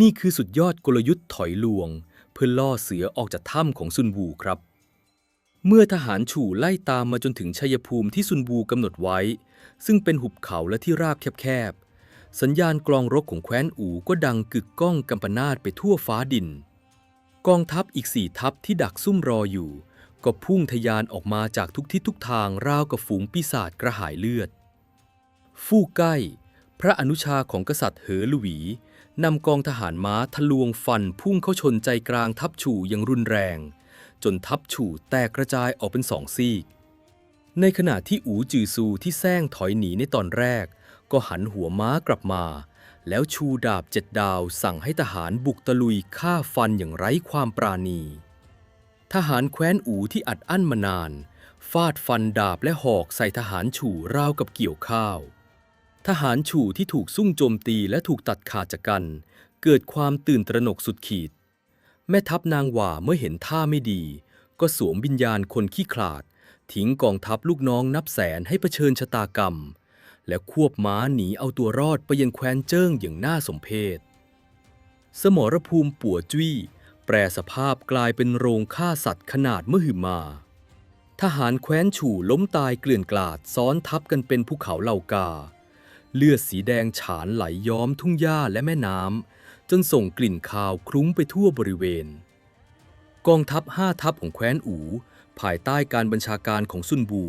นี่คือสุดยอดกลยุทธ์ถอยลวงเพื่อล่อเสือออกจากถ้ำของซุนวูครับเมื่อทหารฉู่ไล่ตามมาจนถึงชัยภูมิที่ซุนวูกำหนดไว้ซึ่งเป็นหุบเขาและที่ราบแคบๆสัญญาณกลองรบของแคว้นอูก็ดังกึกก้องกำปนาตไปทั่วฟ้าดินกองทัพอีก4 ทัพที่ดักซุ่มรออยู่ก็พุ่งทะยานออกมาจากทุกทิศทุกทางราวกับฝูงปีศาจกระหายเลือดฟู่ใกล้พระอนุชาของกษัตริย์เหอหลุยนำกองทหารม้าทะลวงฟันพุ่งเข้าชนใจกลางทัพฉู่อย่างรุนแรงจนทัพฉู่แตกกระจายออกเป็น2 ซีกในขณะที่อูจือซูที่แซงถอยหนีในตอนแรกก็หันหัวม้ากลับมาแล้วชูดาบ7 ดาวสั่งให้ทหารบุกตะลุยฆ่าฟันอย่างไร้ความปราณีทหารแคว้นอูที่อัดอั้นมานานฟาดฟันดาบและหอกใส่ทหารฉู่ราวกับเกี่ยวข้าวทหารฉู่ที่ถูกซุ่มโจมตีและถูกตัดขาดจากกันเกิดความตื่นตระหนกสุดขีดแม่ทัพนางหว่าเมื่อเห็นท่าไม่ดีก็สวมวิญญาณคนขี้ขลาดทิ้งกองทัพลูกน้องนับแสนให้เผชิญชะตากรรมและควบม้าหนีเอาตัวรอดไปยังแคว้นเจิ้งอย่างน่าสมเพชสมรภูมิปัวจุ้ยแปรสภาพกลายเป็นโรงฆ่าสัตว์ขนาดมหึมาทหารแคว้นฉู่ล้มตายเกลื่อนกลาดซ้อนทับกันเป็นภูเขาเหล่ากาเลือดสีแดงฉานไหลย้อมทุ่งหญ้าและแม่น้ำจนส่งกลิ่นคาวคลุ้งไปทั่วบริเวณกองทัพ5 ทัพของแคว้นอูภายใต้การบัญชาการของซุนวู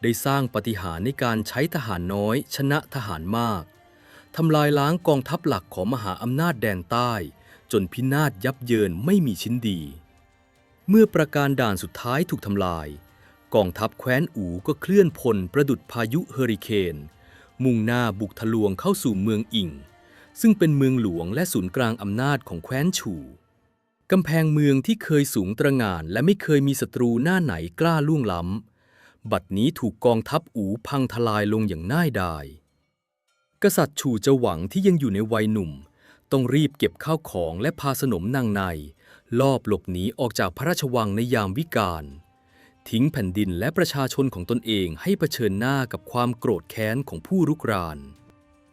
ได้สร้างปาฏิหาริย์ในการใช้ทหารน้อยชนะทหารมากทำลายล้างกองทัพหลักของมหาอำนาจแดนใต้จนพินาศยับเยินไม่มีชิ้นดีเมื่อประการด่านสุดท้ายถูกทำลายกองทัพแคว้นอูก็เคลื่อนพลประดุจพายุเฮอริเคนมุ่งหน้าบุกทะลวงเข้าสู่เมืองอิงซึ่งเป็นเมืองหลวงและศูนย์กลางอำนาจของแคว้นฉู่กำแพงเมืองที่เคยสูงตระหง่านและไม่เคยมีศัตรูหน้าไหนกล้าล่วงล้ำบัดนี้ถูกกองทัพอูพังทลายลงอย่างน่ายดายกษัตริย์ฉู่จะหวังที่ยังอยู่ในวัยหนุ่มต้องรีบเก็บข้าวของและพาสนมนางในลอบหลบหนีออกจากพระราชวังในยามวิกาลทิ้งแผ่นดินและประชาชนของตนเองให้เผชิญหน้ากับความโกรธแค้นของผู้รุกราน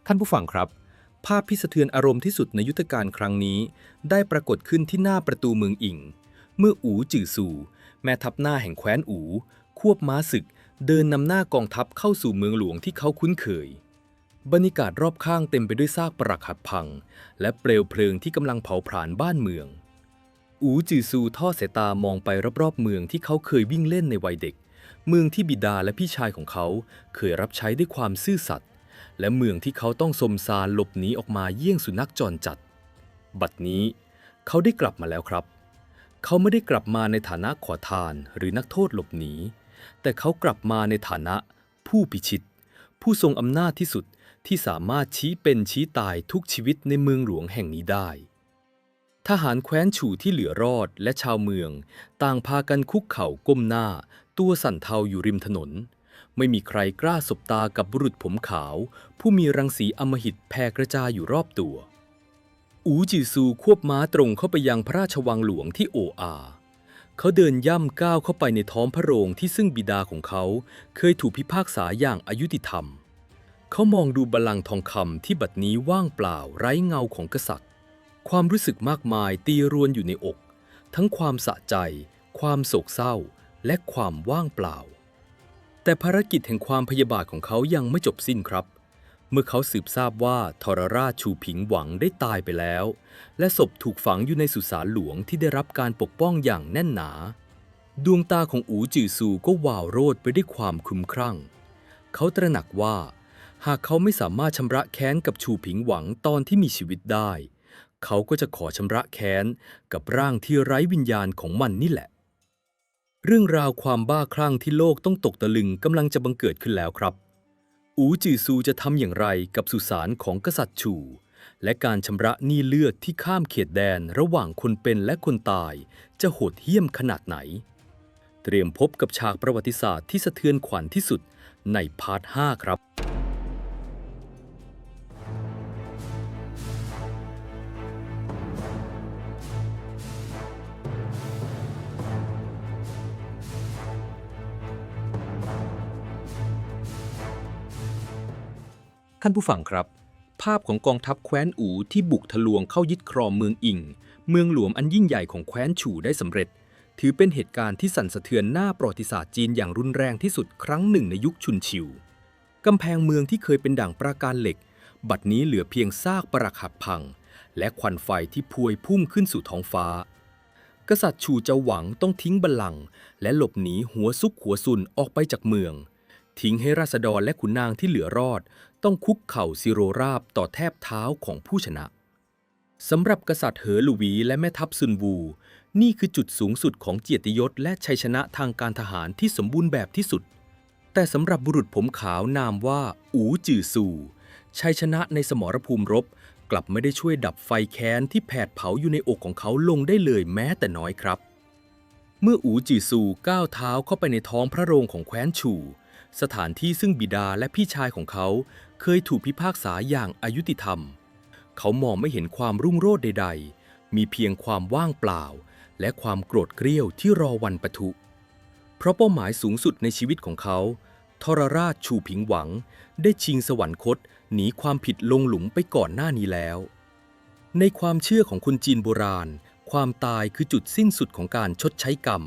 ท่านผู้ฟังครับภาพที่สะเทือนอารมณ์ที่สุดในยุทธการครั้งนี้ได้ปรากฏขึ้นที่หน้าประตูเมืองอิงเมื่ออูจือซูแม่ทัพหน้าแห่งแคว้นอูควบม้าศึกเดินนำหน้ากองทัพเข้าสู่เมืองหลวงที่เขาคุ้นเคยบรรยากาศรอบข้างเต็มไปด้วยซากปรักหักพังและเปลวเพลิงที่กำลังเผาผลาญบ้านเมืองอูจือซูทอดสายตามองไปรอบๆเมืองที่เขาเคยวิ่งเล่นในวัยเด็กเมืองที่บิดาและพี่ชายของเขาเคยรับใช้ด้วยความซื่อสัตย์และเมืองที่เขาต้องสมสารหลบหนีออกมาเยี่ยงสุนัขจรจัดบัดนี้เขาได้กลับมาแล้วครับเขาไม่ได้กลับมาในฐานะขอทานหรือนักโทษหลบหนีแต่เขากลับมาในฐานะผู้พิชิตผู้ทรงอำนาจที่สุดที่สามารถชี้เป็นชี้ตายทุกชีวิตในเมืองหลวงแห่งนี้ได้ทหารแคว้นฉู่ที่เหลือรอดและชาวเมืองต่างพากันคุกเข่าก้มหน้าตัวสั่นเทาอยู่ริมถนนไม่มีใครกล้าสบตากับบุรุษผมขาวผู้มีรังสีอำมหิตแผ่กระจายอยู่รอบตัวอูจือซูควบม้าตรงเข้าไปยังพระราชวังหลวงที่โออาเขาเดินย่ำก้าวเข้าไปในท้องพระโรงที่ซึ่งบิดาของเขาเคยถูกพิพากษาอย่างอายุติธรรมเขามองดูบัลลังก์ทองคำที่บัดนี้ว่างเปล่าไร้เงาของกษัตริย์ความรู้สึกมากมายตีรวนอยู่ในอกทั้งความสะใจความโศกเศร้าและความว่างเปล่าแต่ภารกิจแห่งความพยาบาทของเขายังไม่จบสิ้นครับเมื่อเขาสืบทราบว่าทรราชชูผิงหวังได้ตายไปแล้วและศพถูกฝังอยู่ในสุสานหลวงที่ได้รับการปกป้องอย่างแน่นหนาดวงตาของอูจือซูก็วาวโรจน์ไปด้วยความคลุ้มคลั่งเขาตระหนักว่าหากเขาไม่สามารถชำระแค้นกับชูผิงหวังตอนที่มีชีวิตได้เขาก็จะขอชำระแค้นกับร่างที่ไร้วิญญาณของมันนี่แหละเรื่องราวความบ้าคลั่งที่โลกต้องตกตะลึงกำลังจะบังเกิดขึ้นแล้วครับอูจือซูจะทำอย่างไรกับสุสานของกษัตริย์ฉู่และการชำระหนี้เลือดที่ข้ามเขตแดนระหว่างคนเป็นและคนตายจะโหดเหี้ยมขนาดไหน เตรียมพบกับฉากประวัติศาสตร์ที่สะเทือนขวัญที่สุดในพาร์ท 5 ครับ ท่านผู้ฟังครับ ภาพของกองทัพแคว้นอู่ที่บุกทะลวงเข้ายึดครองเมืองอิง เมืองหลวงอันยิ่งใหญ่ของแคว้นฉู่ได้สำเร็จ ถือเป็นเหตุการณ์ที่สั่นสะเทือนหน้าประวัติศาสตร์จีนอย่างรุนแรงที่สุดครั้งหนึ่งในยุคชุนชิวกำแพงเมืองที่เคยเป็นด่างปราการเหล็ก บัดนี้เหลือเพียงซากปรักหักพัง และควันไฟที่พวยพุ่งขึ้นสู่ท้องฟ้า กษัตริย์ฉู่เจ้าหวังต้องทิ้งบัลลังก์และหลบหนีหัวซุกหัวซุนออกไปจากเมือง ทิ้งให้ราษฎรและขุนนางที่เหลือรอดต้องคุกเข่าซิโรราบต่อแทบเท้าของผู้ชนะสำหรับกษัตริย์เหอหลูวีและแม่ทัพซุนวูนี่คือจุดสูงสุดของเกียรติยศและชัยชนะทางการทหารที่สมบูรณ์แบบที่สุดแต่สำหรับบุรุษผมขาวนามว่าอู๋จือซูชัยชนะในสมรภูมิรบกลับไม่ได้ช่วยดับไฟแค้นที่แผดเผาอยู่ในอกของเขาลงได้เลยแม้แต่น้อยครับเมื่ออู๋จือซูก้าวเท้าเข้าไปในท้องพระโรงของแคว้นฉู่สถานที่ซึ่งบิดาและพี่ชายของเขาเคยถูกพิพากษาอย่างอายุติธรรมเขามองไม่เห็นความรุ่งโรจน์ใดๆมีเพียงความว่างเปล่าและความโกรธเกรี้ยวที่รอวันปะทุเพราะเป้าหมายสูงสุดในชีวิตของเขาทรราชชูผิงหวังได้ชิงสวรรคตหนีความผิดลงหลุมไปก่อนหน้านี้แล้วในความเชื่อของคนจีนโบราณความตายคือจุดสิ้นสุดของการชดใช้กรรม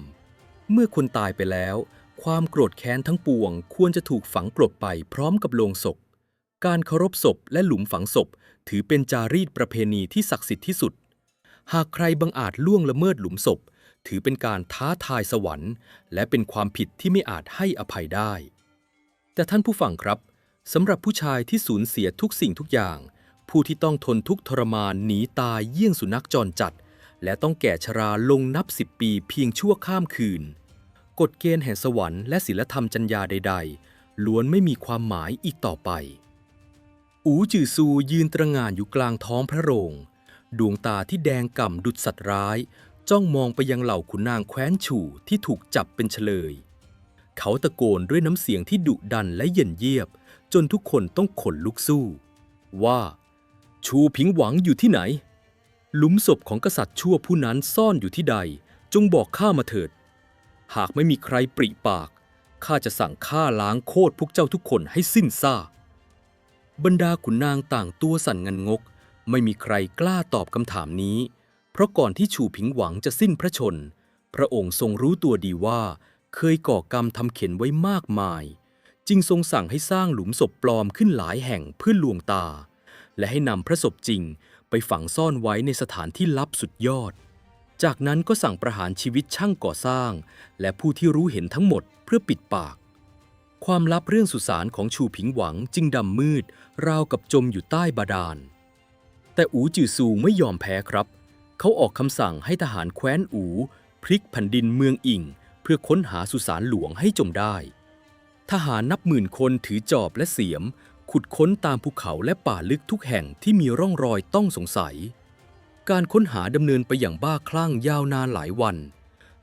เมื่อคนตายไปแล้วความโกรธแค้นทั้งปวงควรจะถูกฝังกลบไปพร้อมกับโลงศพการเคารพศพและหลุมฝังศพถือเป็นจารีตประเพณีที่ศักดิ์สิทธิ์ที่สุดหากใครบังอาจล่วงละเมิดหลุมศพถือเป็นการท้าทายสวรรค์และเป็นความผิดที่ไม่อาจให้อภัยได้แต่ท่านผู้ฟังครับสำหรับผู้ชายที่สูญเสียทุกสิ่งทุกอย่างผู้ที่ต้องทนทุกข์ทรมานหนีตายเยี่ยงสุนัขจรจัดและต้องแก่ชราลงนับ10 ปีเพียงชั่วข้ามคืนกฎเกณฑ์แห่งสวรรค์และศีลธรรมจรรยาใดๆล้วนไม่มีความหมายอีกต่อไปอู๋จือซูยืนตระหง่านอยู่กลางท้องพระโรงดวงตาที่แดงก่ำดุจสัตว์ร้ายจ้องมองไปยังเหล่าขุนนางแคว้นฉู่ที่ถูกจับเป็นเฉลยเขาตะโกนด้วยน้ำเสียงที่ดุดันและเย็นเยียบจนทุกคนต้องขนลุกสู้ว่าชูผิงหวังอยู่ที่ไหนหลุมศพของกษัตริย์ชั่วผู้นั้นซ่อนอยู่ที่ใดจงบอกข้ามาเถิดหากไม่มีใครปริปากข้าจะสั่งฆ่าล้างโคตรพวกเจ้าทุกคนให้สิ้นซากบรรดาขุนนางต่างตัวสั่นงันงกไม่มีใครกล้าตอบคำถามนี้เพราะก่อนที่ชูผิงหวังจะสิ้นพระชนพระองค์ทรงรู้ตัวดีว่าเคยก่อกรรมทำเข็นไว้มากมายจึงทรงสั่งให้สร้างหลุมศพปลอมขึ้นหลายแห่งเพื่อลวงตาและให้นำพระศพจริงไปฝังซ่อนไว้ในสถานที่ลับสุดยอดจากนั้นก็สั่งประหารชีวิตช่างก่อสร้างและผู้ที่รู้เห็นทั้งหมดเพื่อปิดปากความลับเรื่องสุสานของชูผิงหวังจึงดำมืดราวกับจมอยู่ใต้บาดาลแต่อู๋จือซูไม่ยอมแพ้ครับเขาออกคำสั่งให้ทหารแคว้นอู๋พลิกแผ่นดินเมืองอิงเพื่อค้นหาสุสานหลวงให้จงได้ทหารนับหมื่นคนถือจอบและเสียมขุดค้นตามภูเขาและป่าลึกทุกแห่งที่มีร่องรอยต้องสงสัยการค้นหาดำเนินไปอย่างบ้าคลั่งยาวนานหลายวัน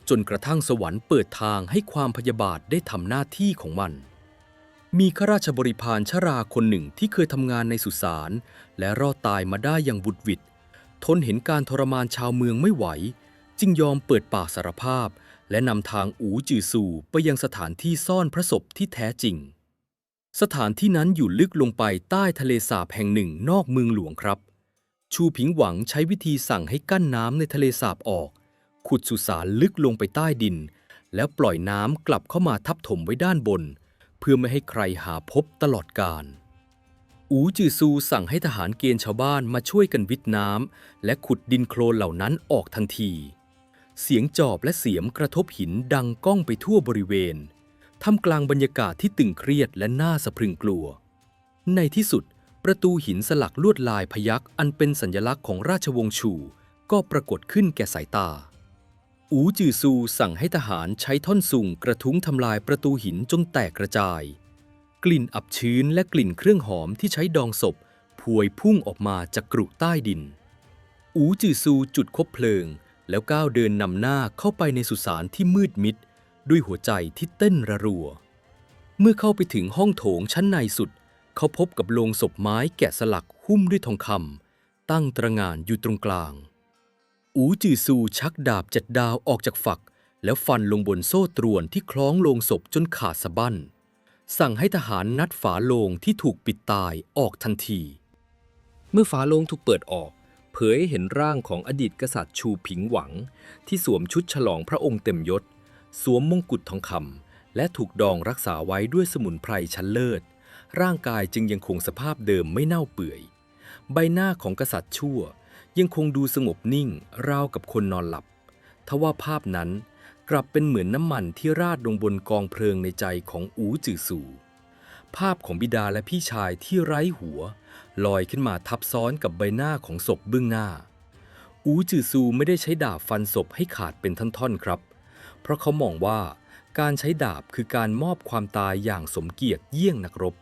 จนกระทั่งสวรรค์เปิดทางให้ความพยาบาทได้ทำหน้าที่ของมันมีข้าราชบริพารชราคนหนึ่งที่เคยทำงานในสุสานและรอดตายมาได้อย่างบุดหวิดทนเห็นการทรมานชาวเมืองไม่ไหวจึงยอมเปิดปากสารภาพและนำทางอู๋จือซูไปยังสถานที่ซ่อนพระศพที่แท้จริงสถานที่นั้นอยู่ลึกลงไปใต้ทะเลสาบแห่งหนึ่งนอกเมืองหลวงครับชูผิงหวังใช้วิธีสั่งให้กั้นน้ำในทะเลสาบออกขุดสุสานลึกลงไปใต้ดินแล้วปล่อยน้ำกลับเข้ามาทับถมไว้ด้านบนเพื่อไม่ให้ใครหาพบตลอดกาลอู๋จือซูสั่งให้ทหารเกณฑ์ชาวบ้านมาช่วยกันวิทน้ำและขุดดินโคลนเหล่านั้นออกทันทีเสียงจอบและเสียมกระทบหินดังก้องไปทั่วบริเวณท่ามกลางบรรยากาศที่ตึงเครียดและน่าสะพรึงกลัวในที่สุดประตูหินสลักลวดลายพยัคฆ์อันเป็นสัญลักษณ์ของราชวงศ์ฉู่ก็ปรากฏขึ้นแก่สายตาอู๋จือซูสั่งให้ทหารใช้ท่อนซุงกระทุ้งทำลายประตูหินจนแตกกระจายกลิ่นอับชื้นและกลิ่นเครื่องหอมที่ใช้ดองศพพวยพุ่งออกมาจากกรุใต้ดินอู๋จือซูจุดคบเพลิงแล้วก้าวเดินนำหน้าเข้าไปในสุสานที่มืดมิด ด้วยหัวใจที่เต้นระรัวเมื่อเข้าไปถึงห้องโถงชั้นในสุดเขาพบกับโลงศพไม้แกะสลักหุ้มด้วยทองคำตั้งตระหง่านอยู่ตรงกลางอูจือซูชักดาบ7 ดาวออกจากฝักแล้วฟันลงบนโซ่ตรวนที่คล้องโลงศพจนขาดสะบั้นสั่งให้ทหารนัดฝาโลงที่ถูกปิดตายออกทันทีเมื่อฝาโลงถูกเปิดออกเผยให้เห็นร่างของอดีตกษัตริย์ชูผิงหวังที่สวมชุดฉลองพระองค์เต็มยศสวมมงกุฎทองคำและถูกดองรักษาไว้ด้วยสมุนไพรชั้นเลิศร่างกายจึงยังคงสภาพเดิมไม่เน่าเปื่อยใบหน้าของกษัตริย์ชั่วยังคงดูสงบนิ่งราวกับคนนอนหลับทว่าภาพนั้นกลับเป็นเหมือนน้ำมันที่ราดลงบนกองเพลิงในใจของอูจือซูภาพของบิดาและพี่ชายที่ไร้หัวลอยขึ้นมาทับซ้อนกับใบหน้าของศพเบื้องหน้าอูจือซูไม่ได้ใช้ดาบฟันศพให้ขาดเป็นท่อนๆครับเพราะเขามองว่าการใช้ดาบคือการมอบความตายอย่างสมเกียรติเยี่ยงนักรบ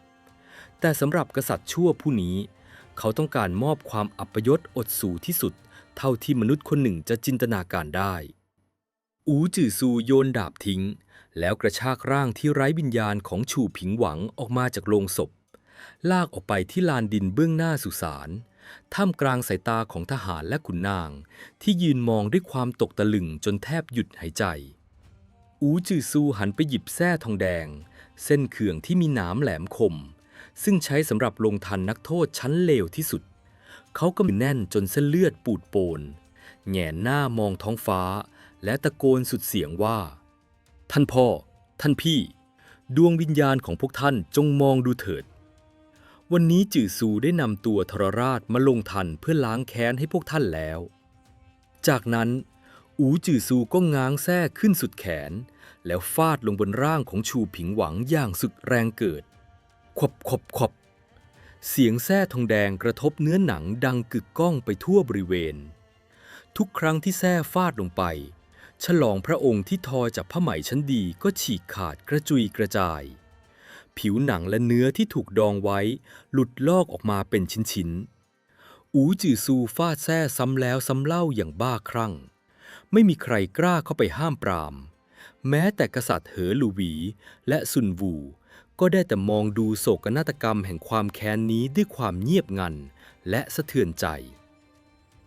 แต่สำหรับกษัตริย์ชั่วผู้นี้เขาต้องการมอบความอัปยศอดสูที่สุดเท่าที่มนุษย์คนหนึ่งจะจินตนาการได้อูจือซูโยนดาบทิ้งแล้วกระชากร่างที่ไร้วิญญาณของชูผิงหวังออกมาจากโลงศพลากออกไปที่ลานดินเบื้องหน้าสุสานท่ามกลางสายตาของทหารและขุนนางที่ยืนมองด้วยความตกตะลึงจนแทบหยุดหายใจอูจือซูหันไปหยิบแส้ทองแดงเส้นเขื่องที่มีหนามแหลมคมซึ่งใช้สำหรับลงทันนักโทษชั้นเลวที่สุดเขากำมือแน่นจนเส้นเลือดปูดโปนแหงนหน้ามองท้องฟ้าและตะโกนสุดเสียงว่าท่านพ่อท่านพี่ดวงวิญญาณของพวกท่านจงมองดูเถิดวันนี้จือซูได้นำตัวทรราชมาลงทันเพื่อล้างแค้นให้พวกท่านแล้วจากนั้นอูจือซูก็ง้างแส้ขึ้นสุดแขนแล้วฟาดลงบนร่างของชูผิงหวังอย่างสุดแรงเกิดขบขบขบเสียงแส้ทองแดงกระทบเนื้อหนังดังกึกก้องไปทั่วบริเวณทุกครั้งที่แส้ฟาดลงไปฉลองพระองค์ที่ทอจากผ้าไหมชั้นดีก็ฉีกขาดกระจุยกระจายผิวหนังและเนื้อที่ถูกดองไว้หลุดลอกออกมาเป็นชิ้นๆอูจือซูฟาดแส้ซ้ำแล้วซ้ำเล่าอย่างบ้าคลั่งไม่มีใครกล้าเข้าไปห้ามปรามแม้แต่กษัตริย์เหอหลูหวีและซุนวูก็ได้แต่มองดูโศกนาฏกรรมแห่งความแค้นนี้ด้วยความเงียบงันและสะเทือนใจ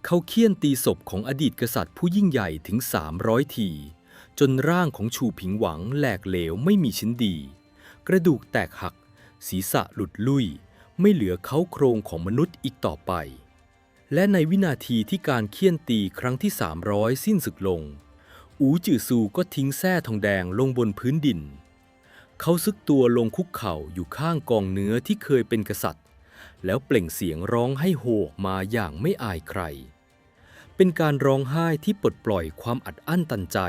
เขาเฆี่ยนตีศพของอดีตกษัตริย์ผู้ยิ่งใหญ่ถึง300 ทีจนร่างของชูผิงหวังแหลกเหลวไม่มีชิ้นดีกระดูกแตกหักศีรษะหลุดลุ่ยไม่เหลือเค้าโครงของมนุษย์อีกต่อไปและในวินาทีที่การเฆี่ยนตีครั้งที่300สิ้นสุดลงอูจือซูก็ทิ้งแส้ทองแดงลงบนพื้นดินเขาซุกตัวลงคุกเข่าอยู่ข้างกองเนื้อที่เคยเป็นกษัตริย์แล้วเปล่งเสียงร้องให้โฮออกมาอย่างไม่อายใครเป็นการร้องไห้ที่ปลดปล่อยความอัดอั้นตันใจ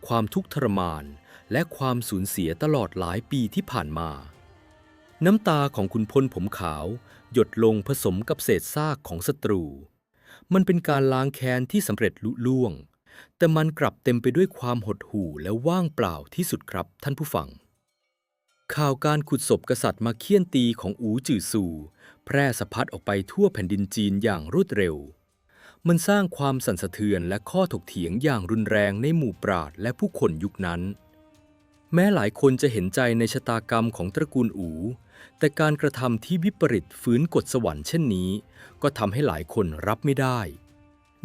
ความทุกข์ทรมานและความสูญเสียตลอดหลายปีที่ผ่านมาน้ำตาของขุนพลผมขาวหยดลงผสมกับเศษซากของศัตรูมันเป็นการล้างแค้นที่สำเร็จลุล่วงแต่มันกลับเต็มไปด้วยความหดหู่และว่างเปล่าที่สุดครับท่านผู้ฟังข่าวการขุดศพกษัตริย์มาเฆี่ยนตีของอูจือซูแพร่สะพัดออกไปทั่วแผ่นดินจีนอย่างรวดเร็วมันสร้างความสั่นสะเทือนและข้อถกเถียงอย่างรุนแรงในหมู่ปราชญ์และผู้คนยุคนั้นแม้หลายคนจะเห็นใจในชะตากรรมของตระกูลอูแต่การกระทำที่วิปริตฝืนกฎสวรรค์เช่นนี้ก็ทำให้หลายคนรับไม่ได้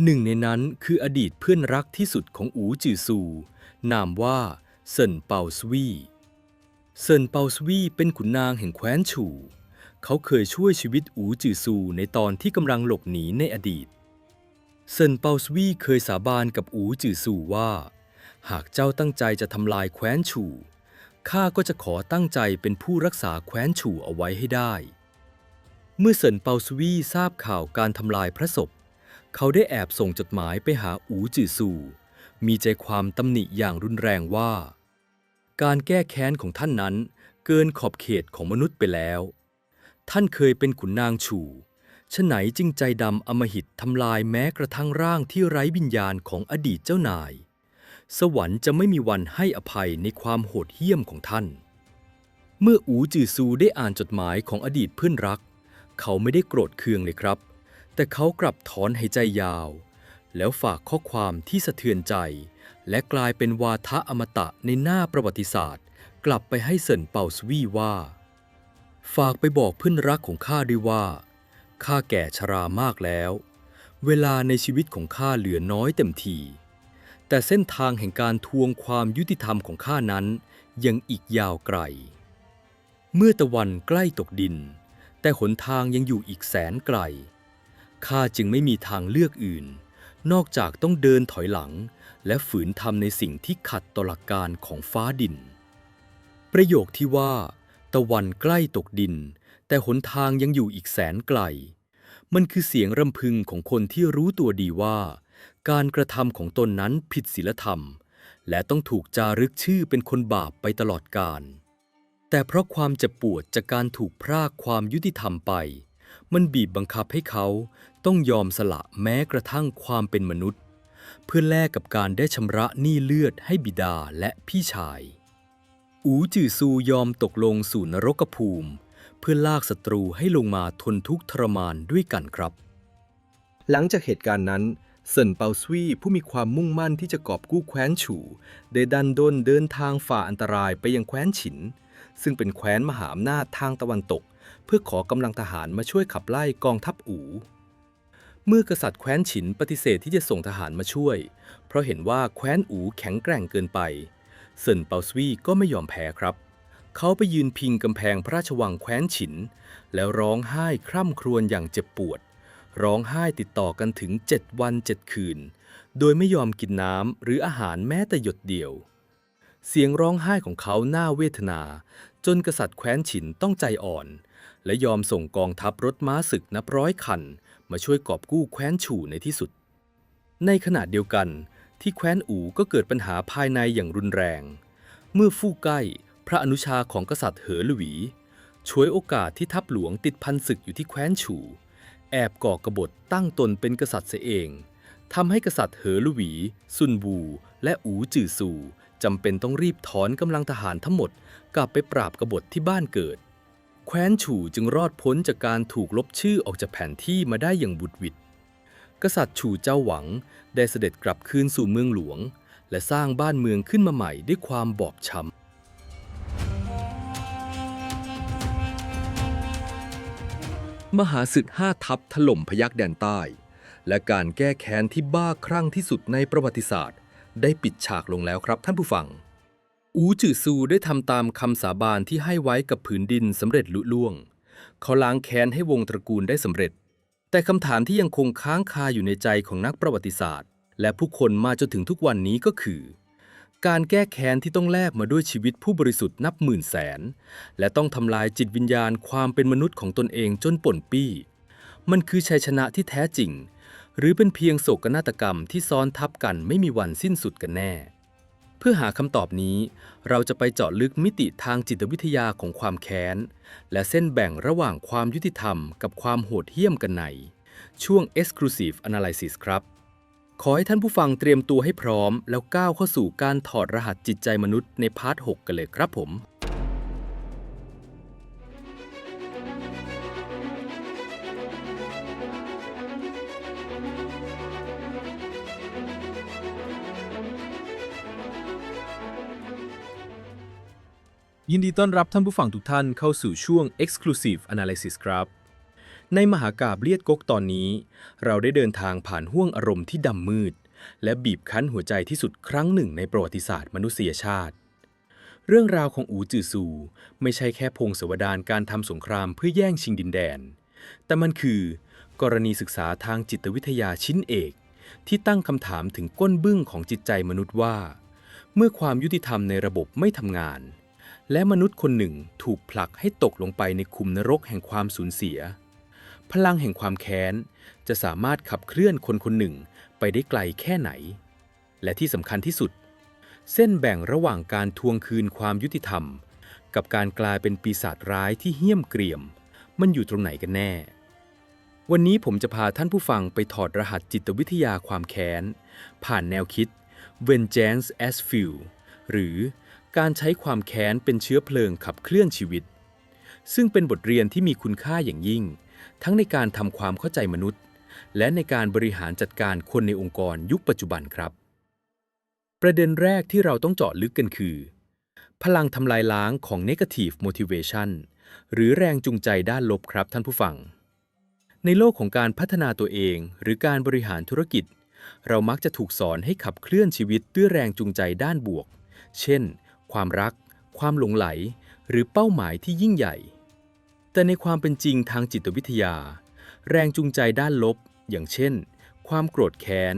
หนึ่งในนั้นคืออดีตเพื่อนรักที่สุดของอูจือซูนามว่าเซินเปาสวีเซินเปาสวีเป็นขุนนางแห่งแคว้นฉู่เขาเคยช่วยชีวิตอูจือซูในตอนที่กำลังหลบหนีในอดีตเซินเปาสวีเคยสาบานกับอูจือซูว่าหากเจ้าตั้งใจจะทำลายแคว้นฉู่ข้าก็จะขอตั้งใจเป็นผู้รักษาแคว้นฉู่เอาไว้ให้ได้เมื่อเซินเปาสวีทราบข่าวการทำลายพระศพเขาได้แอบส่งจดหมายไปหาอูจือซูมีใจความตำหนิอย่างรุนแรงว่าการแก้แค้นของท่านนั้นเกินขอบเขตของมนุษย์ไปแล้วท่านเคยเป็นขุนนางฉู่ฉะไหนจึงใจดำอำมหิตทำลายแม้กระทั่งร่างที่ไร้วิญญาณของอดีตเจ้านายสวรรค์จะไม่มีวันให้อภัยในความโหดเหี้ยมของท่านเมื่ออูจือซูได้อ่านจดหมายของอดีตเพื่อนรักเขาไม่ได้โกรธเคืองเลยครับแต่เขากลับถอนหายใจยาวแล้วฝากข้อความที่สะเทือนใจ และกลายเป็นวาทะอมตะในหน้าประวัติศาสตร์กลับไปให้เซินเป่าสวี่ว่าฝากไปบอกเพื่อนรักของข้าด้วยว่าข้าแก่ชรามากแล้วเวลาในชีวิตของข้าเหลือน้อยเต็มทีแต่เส้นทางแห่งการทวงความยุติธรรมของข้านั้นยังอีกยาวไกลเมื่อตะวันใกล้ตกดินแต่หนทางยังอยู่อีกแสนไกลข้าจึงไม่มีทางเลือกอื่นนอกจากต้องเดินถอยหลังและฝืนทำในสิ่งที่ขัดต่อหลักการของฟ้าดินประโยคที่ว่าตะวันใกล้ตกดินแต่หนทางยังอยู่อีกแสนไกลมันคือเสียงรำพึงของคนที่รู้ตัวดีว่าการกระทำของตนนั้นผิดศีลธรรมและต้องถูกจารึกชื่อเป็นคนบาปไปตลอดกาลแต่เพราะความเจ็บปวดจากการถูกพรากความยุติธรรมไปมันบีบบังคับให้เขาต้องยอมสละแม้กระทั่งความเป็นมนุษย์เพื่อแลกกับการได้ชำระหนี้เลือดให้บิดาและพี่ชายอูจือซูยอมตกลงสู่นรกภูมิเพื่อลากศัตรูให้ลงมาทนทุกข์ทรมานด้วยกันครับหลังจากเหตุการณ์นั้นเซินเปาสวี่ผู้มีความมุ่งมั่นที่จะกอบกู้แคว้นฉู่ได้ดันด้นเดินทางฝ่าอันตรายไปยังแคว้นฉินซึ่งเป็นแคว้นมหาอำนาจทางตะวันตกเพื่อขอกำลังทหารมาช่วยขับไล่กองทัพอู่เมื่อกษัตริย์แคว้นฉินปฏิเสธที่จะส่งทหารมาช่วยเพราะเห็นว่าแคว้นอู่แข็งแกร่งเกินไปเซินเปาสวี่ก็ไม่ยอมแพ้ครับเขาไปยืนพิงกำแพงพระราชวังแคว้นฉินแล้วร้องไห้คร่ำครวญอย่างเจ็บปวดร้องไห้ติดต่อกันถึง7 วัน 7 คืนโดยไม่ยอมกินน้ำหรืออาหารแม้แต่หยดเดียวเสียงร้องไห้ของเขาน่าเวทนาจนกษัตริย์แคว้นฉินต้องใจอ่อนและยอมส่งกองทัพรถม้าศึกนับร้อยคันมาช่วยกอบกู้แคว้นฉู่ในที่สุดในขณะเดียวกันที่แคว้นอู่ก็เกิดปัญหาภายในอย่างรุนแรงเมื่อฟู่ใกล้พระอนุชาของกษัตริย์เหอหลุยฉวยโอกาสที่ทัพหลวงติดพันศึกอยู่ที่แคว้นฉู่แอบก่อกบฏตั้งตนเป็นกษัตริย์เสียเองทำให้กษัตริย์เหอหลุยซุนวูและอูจือซูจำเป็นต้องรีบถอนกำลังทหารทั้งหมดกลับไปปราบกบฏที่บ้านเกิดแคว้นฉู่จึงรอดพ้นจากการถูกลบชื่อออกจากแผนที่มาได้อย่างบุดหวิดกษัตริย์ฉู่เจ้าหวังได้เสด็จกลับคืนสู่เมืองหลวงและสร้างบ้านเมืองขึ้นมาใหม่ด้วยความบอบช้ำมหาศึก5 ทัพถล่มพยัคฆ์แดนใต้และการแก้แค้นที่บ้าคลั่งที่สุดในประวัติศาสตร์ได้ปิดฉากลงแล้วครับท่านผู้ฟังอูจือซูได้ทำตามคำสาบานที่ให้ไว้กับผืนดินสำเร็จลุล่วงเขาล้างแค้นให้วงตระกูลได้สำเร็จแต่คำถามที่ยังคงค้างคาอยู่ในใจของนักประวัติศาสตร์และผู้คนมาจนถึงทุกวันนี้ก็คือการแก้แค้นที่ต้องแลกมาด้วยชีวิตผู้บริสุทธิ์นับหมื่นแสนและต้องทำลายจิตวิญญาณความเป็นมนุษย์ของตนเองจนป่นปี้มันคือชัยชนะที่แท้จริงหรือเป็นเพียงโศกนาฏกรรมที่ซ้อนทับกันไม่มีวันสิ้นสุดกันแน่เพื่อหาคำตอบนี้เราจะไปเจาะลึกมิติทางจิตวิทยาของความแค้นและเส้นแบ่งระหว่างความยุติธรรมกับความโหดเหี้ยมกันในช่วง Exclusive Analysis ครับขอให้ท่านผู้ฟังเตรียมตัวให้พร้อมแล้วก้าวเข้าสู่การถอดรหัสจิตใจมนุษย์ในพาร์ท 6 กันเลยครับผมยินดีต้อนรับท่านผู้ฟังทุกท่านเข้าสู่ช่วง Exclusive Analysis ครับในมหากาพย์เลียดก๊กตอนนี้เราได้เดินทางผ่านห้วงอารมณ์ที่ดำมืดและบีบคั้นหัวใจที่สุดครั้งหนึ่งในประวัติศาสตร์มนุษยชาติเรื่องราวของอูจือซูไม่ใช่แค่พงศาวดารการทำสงครามเพื่อแย่งชิงดินแดนแต่มันคือกรณีศึกษาทางจิตวิทยาชิ้นเอกที่ตั้งคำถามถึงก้นบึ้งของจิตใจมนุษย์ว่าเมื่อความยุติธรรมในระบบไม่ทำงานและมนุษย์คนหนึ่งถูกผลักให้ตกลงไปในขุมนรกแห่งความสูญเสียพลังแห่งความแค้นจะสามารถขับเคลื่อนคนคนหนึ่งไปได้ไกลแค่ไหนและที่สำคัญที่สุดเส้นแบ่งระหว่างการทวงคืนความยุติธรรมกับการกลายเป็นปีศาจร้ายที่เหี้ยมเกรียมมันอยู่ตรงไหนกันแน่วันนี้ผมจะพาท่านผู้ฟังไปถอดรหัสจิตวิทยาความแค้นผ่านแนวคิด Vengeance as Fuel หรือการใช้ความแค้นเป็นเชื้อเพลิงขับเคลื่อนชีวิตซึ่งเป็นบทเรียนที่มีคุณค่าอย่างยิ่งทั้งในการทำความเข้าใจมนุษย์และในการบริหารจัดการคนในองค์กรยุคปัจจุบันครับ ประเด็นแรกที่เราต้องเจาะลึกกันคือ พลังทำลายล้างของ Negative Motivation หรือแรงจูงใจด้านลบครับท่านผู้ฟัง ในโลกของการพัฒนาตัวเองหรือการบริหารธุรกิจ เรามักจะถูกสอนให้ขับเคลื่อนชีวิตด้วยแรงจูงใจด้านบวก เช่น ความรัก ความหลงใหล หรือเป้าหมายที่ยิ่งใหญ่ แต่ในความเป็นจริงทางจิตวิทยา แรงจูงใจด้านลบ อย่างเช่น ความโกรธแค้น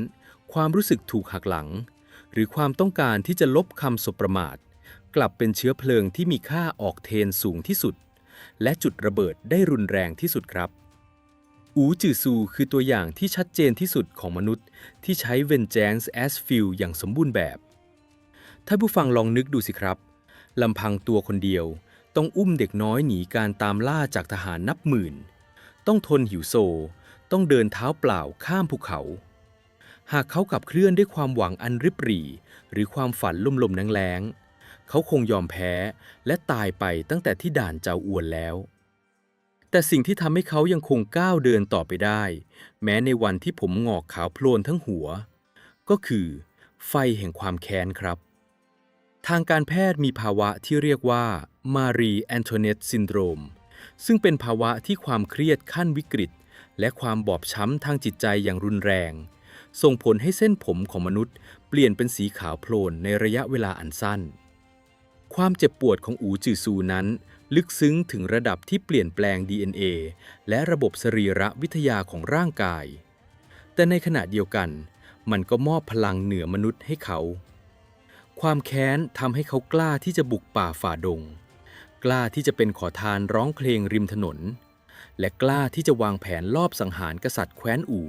ความรู้สึกถูกหักหลัง หรือความต้องการที่จะลบคำสบประมาท กลับเป็นเชื้อเพลิงที่มีค่าออกเทนสูงที่สุด และจุดระเบิดได้รุนแรงที่สุดครับ อูจือซูคือตัวอย่างที่ชัดเจนที่สุดของมนุษย์ที่ใช้ Vengeance as Fuel อย่างสมบูรณ์แบบ ท่านผู้ฟังลองนึกดูสิครับ ลำพังตัวคนเดียวต้องอุ้มเด็กน้อยหนีการตามล่าจากทหารนับหมื่น ต้องทนหิวโซ ต้องเดินเท้าเปล่าข้ามภูเขา หากเขาขับเคลื่อนด้วยความหวังอันริบหรี่ หรือความฝันลมๆแรงๆเขาคงยอมแพ้และตายไปตั้งแต่ที่ด่านเจ้าอวนแล้ว แต่สิ่งที่ทำให้เขายังคงก้าวเดินต่อไปได้ แม้ในวันที่ผมงอกขาวโพลนทั้งหัว ก็คือไฟแห่งความแค้นครับ ทางการแพทย์มีภาวะที่เรียกว่ามารีแอนโทเนตซินโดรมซึ่งเป็นภาวะที่ความเครียดขั้นวิกฤตและความบอบช้ำทางจิตใจอย่างรุนแรงส่งผลให้เส้นผมของมนุษย์เปลี่ยนเป็นสีขาวโพลนในระยะเวลาอันสั้นความเจ็บปวดของอูจือซูนั้นลึกซึ้งถึงระดับที่เปลี่ยนแปลง DNA และระบบสรีรวิทยาของร่างกายแต่ในขณะเดียวกันมันก็มอบพลังเหนือมนุษย์ให้เขาความแค้นทำให้เขากล้าที่จะบุกป่าฝ่าดงกล้าที่จะเป็นขอทานร้องเพลงริมถนนและกล้าที่จะวางแผนลอบสังหารกษัตริย์แคว้นอู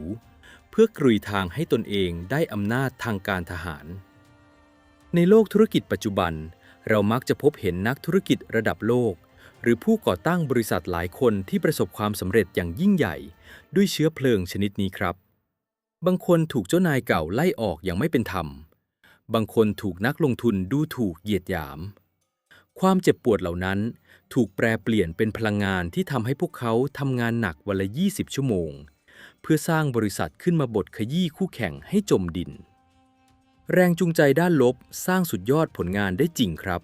เพื่อกรุยทางให้ตนเองได้อำนาจทางการทหารในโลกธุรกิจปัจจุบันเรามักจะพบเห็นนักธุรกิจระดับโลกหรือผู้ก่อตั้งบริษัทหลายคนที่ประสบความสำเร็จอย่างยิ่งใหญ่ด้วยเชื้อเพลิงชนิดนี้ครับบางคนถูกเจ้านายเก่าไล่ออกอย่างไม่เป็นธรรมบางคนถูกนักลงทุนดูถูกเหยียดหยามความเจ็บปวดเหล่านั้นถูกแปรเปลี่ยนเป็นพลังงานที่ทำให้พวกเขาทำงานหนักวันละ20 ชั่วโมงเพื่อสร้างบริษัทขึ้นมาบดขยี้คู่แข่งให้จมดินแรงจูงใจด้านลบสร้างสุดยอดผลงานได้จริงครับ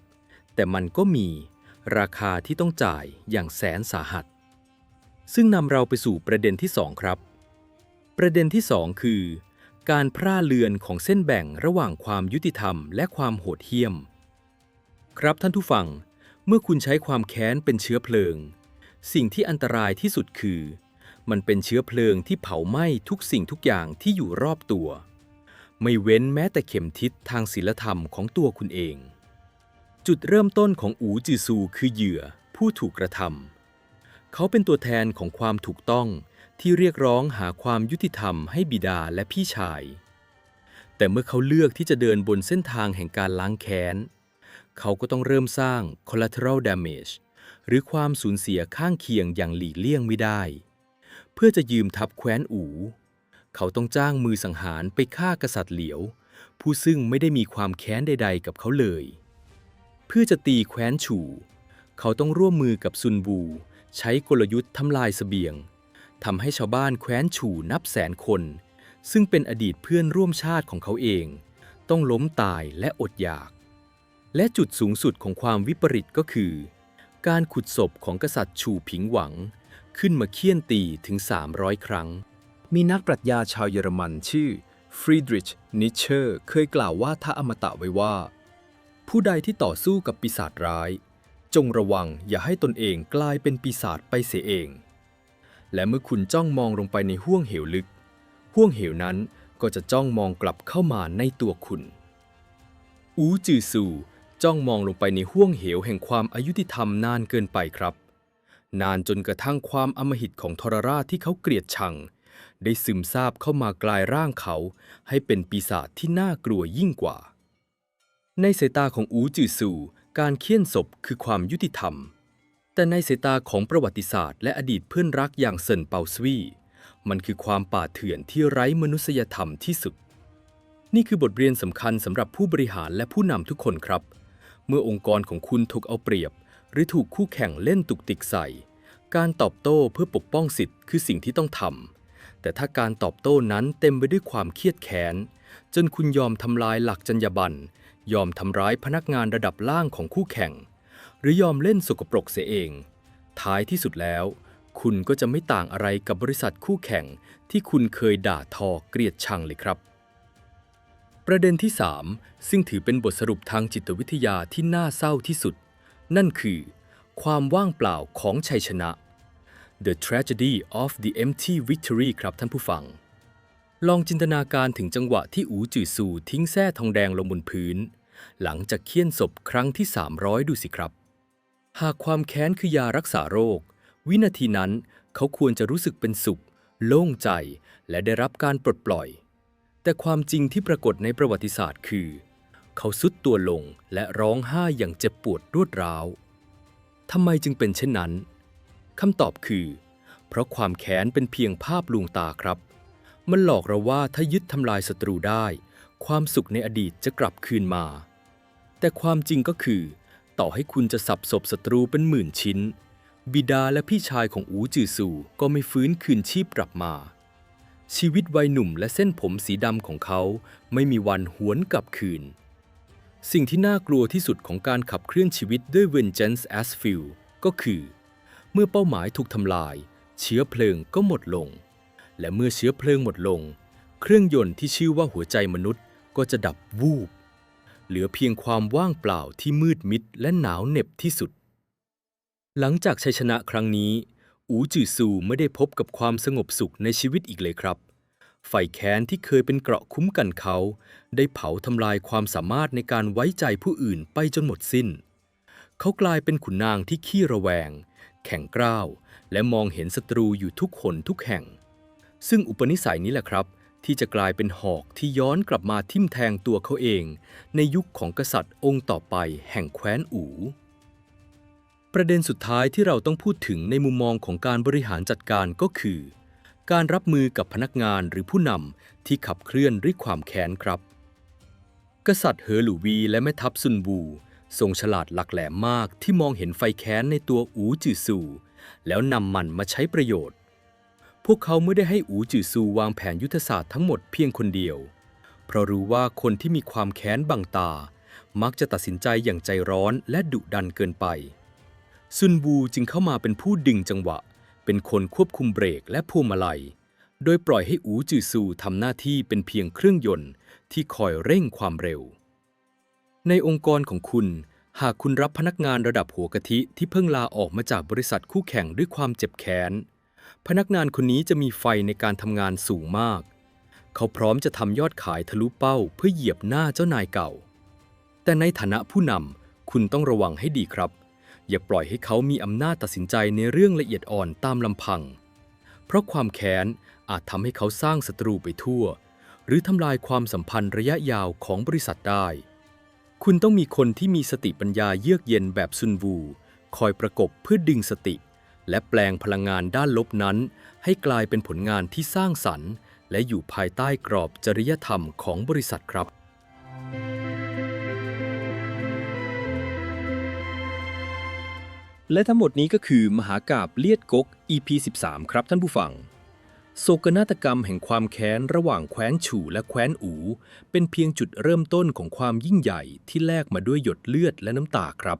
แต่มันก็มีราคาที่ต้องจ่ายอย่างแสนสาหัสซึ่งนำเราไปสู่ประเด็นที่2ครับประเด็นที่2คือการพร่าเลือนของเส้นแบ่งระหว่างความยุติธรรมและความโหดเหี้ยมครับท่านผู้ฟังเมื่อคุณใช้ความแค้นเป็นเชื้อเพลิงสิ่งที่อันตรายที่สุดคือมันเป็นเชื้อเพลิงที่เผาไหม้ทุกสิ่งทุกอย่างที่อยู่รอบตัวไม่เว้นแม้แต่เข็มทิศทางศีลธรรมของตัวคุณเองจุดเริ่มต้นของอูจือซูคือเหยื่อผู้ถูกกระทำเขาเป็นตัวแทนของความถูกต้องที่เรียกร้องหาความยุติธรรมให้บิดาและพี่ชายแต่เมื่อเขาเลือกที่จะเดินบนเส้นทางแห่งการล้างแค้นเขาก็ต้องเริ่มสร้าง collateral damage หรือความสูญเสียข้างเคียงอย่างหลีกเลี่ยงไม่ได้เพื่อจะยืมทัพแคว้นอูเขาต้องจ้างมือสังหารไปฆ่ากษัตริย์เหลียวผู้ซึ่งไม่ได้มีความแค้นใดๆกับเขาเลยเพื่อจะตีแคว้นฉู่เขาต้องร่วมมือกับซุนบูใช้กลยุทธ์ทำลายเสบียงทำให้ชาวบ้านแคว้นฉู่นับแสนคนซึ่งเป็นอดีตเพื่อนร่วมชาติของเขาเองต้องล้มตายและอดอยากและจุดสูงสุดของความวิปริตก็คือการขุดศพของกษัตริย์ฉู่ผิงหวังขึ้นมาเคี่ยนตีถึง300 ครั้งมีนักปรัชญาชาวเยอรมันชื่อฟรีดริช นิเชอร์เคยกล่าวว่าถ้าอมตะไว้ว่าผู้ใดที่ต่อสู้กับปีศาจร้ายจงระวังอย่าให้ตนเองกลายเป็นปีศาจไปเสียเองและเมื่อคุณจ้องมองลงไปในห้วงเหวลึกห้วงเหวนั้นก็จะจ้องมองกลับเข้ามาในตัวคุณอูจือซูจ้องมองลงไปในห้วงเหวแห่งความอายุติธรรมนานเกินไปครับนานจนกระทั่งความอำมหิตของทรราชที่เขาเกลียดชังได้ซึมซาบเข้ามากลายร่างเขาให้เป็นปีศาจที่น่ากลัวยิ่งกว่าในสายตาของอูจือซูการเคี่ยนศพคือความยุติธรรมแต่ในสายตาของประวัติศาสตร์และอดีตเพื่อนรักอย่างเซินเปาสวีมันคือความป่าเถื่อนที่ไร้มนุษยธรรมที่สุดนี่คือบทเรียนสำคัญสำหรับผู้บริหารและผู้นำทุกคนครับเมื่อองค์กรของคุณถูกเอาเปรียบหรือถูกคู่แข่งเล่นตุกติกใส่การตอบโต้เพื่อปกป้องสิทธิ์คือสิ่งที่ต้องทำ แต่ถ้าการตอบโต้นั้นเต็มไปด้วยความเครียดแค้นจนคุณยอมทำลายหลักจรรยาบรรณยอมทำร้ายพนักงานระดับล่างของคู่แข่งหรือยอมเล่นสกปรกเสียเองท้ายที่สุดแล้วคุณก็จะไม่ต่างอะไรกับบริษัทคู่แข่งที่คุณเคยด่าทอเกลียดชังเลยครับประเด็นที่ 3ซึ่งถือเป็นบทสรุปทางจิตวิทยาที่น่าเศร้าที่สุดนั่นคือความว่างเปล่าของชัยชนะ The Tragedy of the Empty Victory ครับท่านผู้ฟังลองจินตนาการถึงจังหวะที่อูจือซูทิ้งแส้ทองแดงลงบนพื้นหลังจากเคี่ยนศพครั้งที่300ดูสิครับหากความแค้นคือยารักษาโรควินาทีนั้นเขาควรจะรู้สึกเป็นสุขโล่งใจและได้รับการปลดปล่อยแต่ความจริงที่ปรากฏในประวัติศาสตร์คือเขาทรุดตัวลงและร้องไห้อย่างเจ็บปวดรวดร้าวทำไมจึงเป็นเช่นนั้นคำตอบคือเพราะความแค้นเป็นเพียงภาพลวงตาครับมันหลอกเราว่าถ้ายึดทำลายศัตรูได้ความสุขในอดีตจะกลับคืนมาแต่ความจริงก็คือต่อให้คุณจะสับศพศัตรูเป็นหมื่นชิ้นบิดาและพี่ชายของอูจือซูก็ไม่ฟื้นคืนชีพกลับมาชีวิตวัยหนุ่มและเส้นผมสีดำของเขาไม่มีวันหวนกลับคืนสิ่งที่น่ากลัวที่สุดของการขับเคลื่อนชีวิตด้วย Vengeance as Fuel ก็คือเมื่อเป้าหมายถูกทำลายเชื้อเพลิงก็หมดลงและเมื่อเชื้อเพลิงหมดลงเครื่องยนต์ที่ชื่อว่าหัวใจมนุษย์ก็จะดับวูบเหลือเพียงความว่างเปล่าที่มืดมิดและหนาวเหน็บที่สุดหลังจากชัยชนะครั้งนี้อูจือซูไม่ได้พบกับความสงบสุขในชีวิตอีกเลยครับไฟแค้นที่เคยเป็นเกราะคุ้มกันเขาได้เผาทำลายความสามารถในการไว้ใจผู้อื่นไปจนหมดสิ้นเขากลายเป็นขุนนางที่ขี้ระแวงแข็งกร้าวและมองเห็นศัตรูอยู่ทุกคนทุกแห่งซึ่งอุปนิสัยนี้แหละครับที่จะกลายเป็นหอกที่ย้อนกลับมาทิ่มแทงตัวเขาเองในยุคของกษัตริย์องค์ต่อไปแห่งแคว้นอู่ประเด็นสุดท้ายที่เราต้องพูดถึงในมุมมองของการบริหารจัดการก็คือการรับมือกับพนักงานหรือผู้นำที่ขับเคลื่อนด้วยความแค้นครับกษัตริย์เหอหลูวีและแม่ทัพซุนวูทรงฉลาดหลักแหลมมากที่มองเห็นไฟแค้นในตัวอูจือซูแล้วนำมันมาใช้ประโยชน์พวกเขาไม่ได้ให้อูจือซูวางแผนยุทธศาสตร์ทั้งหมดเพียงคนเดียวเพราะรู้ว่าคนที่มีความแค้นบังตามักจะตัดสินใจอย่างใจร้อนและดุดันเกินไปซุนวูจึงเข้ามาเป็นผู้ดึงจังหวะเป็นคนควบคุมเบรกและพวงมาลัยโดยปล่อยให้อูจือซูทำหน้าที่เป็นเพียงเครื่องยนต์ที่คอยเร่งความเร็วในองค์กรของคุณหากคุณรับพนักงานระดับหัวกะทิที่เพิ่งลาออกมาจากบริษัทคู่แข่งด้วยความเจ็บแค้นพนักงานคนนี้จะมีไฟในการทำงานสูงมากเขาพร้อมจะทำยอดขายทะลุเป้าเพื่อเหยียบหน้าเจ้านายเก่าแต่ในฐานะผู้นำคุณต้องระวังให้ดีครับอย่าปล่อยให้เขามีอำนาจตัดสินใจในเรื่องละเอียดอ่อนตามลำพังเพราะความแค้นอาจทำให้เขาสร้างศัตรูไปทั่วหรือทำลายความสัมพันธ์ระยะยาวของบริษัทได้คุณต้องมีคนที่มีสติปัญญาเยือกเย็นแบบซุนวูคอยประกบเพื่อดึงสติและแปลงพลังงานด้านลบนั้นให้กลายเป็นผลงานที่สร้างสรรค์และอยู่ภายใต้กรอบจริยธรรมของบริษัทครับและทั้งหมดนี้ก็คือมหากาพย์เลียดก๊ก EP 13 ครับท่านผู้ฟังโศกนาฏกรรมแห่งความแค้นระหว่างแคว้นฉู่และแคว้นอูเป็นเพียงจุดเริ่มต้นของความยิ่งใหญ่ที่แลกมาด้วยหยดเลือดและน้ำตาครับ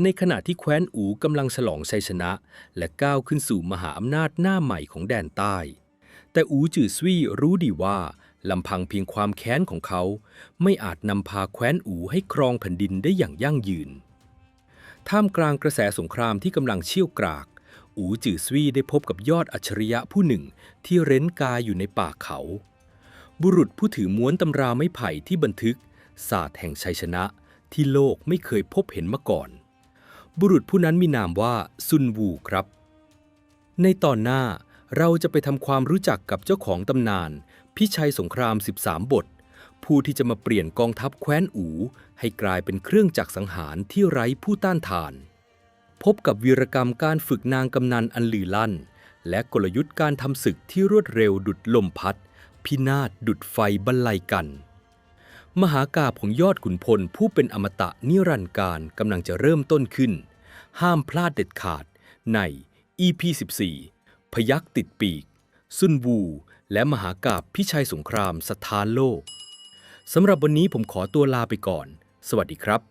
ในขณะที่แคว้นอูกำลังฉลองชัยชนะและก้าวขึ้นสู่มหาอำนาจหน้าใหม่ของแดนใต้แต่อูจือซวี่รู้ดีว่าลำพังเพียงความแค้นของเขาไม่อาจนำพาแคว้นอูให้ครองแผ่นดินได้อย่างยั่งยืนท่ามกลางกระแสสงครามที่กำลังเชี่ยวกรากอูจือซวี่ได้พบกับยอดอัจฉริยะผู้หนึ่งที่เร้นกายอยู่ในป่าเขาบุรุษผู้ถือม้วนตำราไม้ไผ่ที่บันทึกศาสตร์แห่งชัยชนะที่โลกไม่เคยพบเห็นมาก่อนบุรุษผู้นั้นมีนามว่าซุนวูครับในตอนหน้าเราจะไปทำความรู้จักกับเจ้าของตำนานพิชัยสงคราม13 บทผู้ที่จะมาเปลี่ยนกองทัพแคว้นอูให้กลายเป็นเครื่องจักรสังหารที่ไร้ผู้ต้านทานพบกับวีรกรรมการฝึกนางกำนันอันลือลั่นและกลยุทธ์การทำศึกที่รวดเร็วดุจลมพัดพินาศดุจไฟบรรลัยกันมหากาพย์ของยอดขุนพลผู้เป็นอมตะนิรันดร์กาลกำลังจะเริ่มต้นขึ้นห้ามพลาดเด็ดขาดใน EP 14 พยัคฆ์ติดปีก ซุนวู และมหากาพย์พิชัยสงครามสถานโลก สำหรับวันนี้ผมขอตัวลาไปก่อน สวัสดีครับ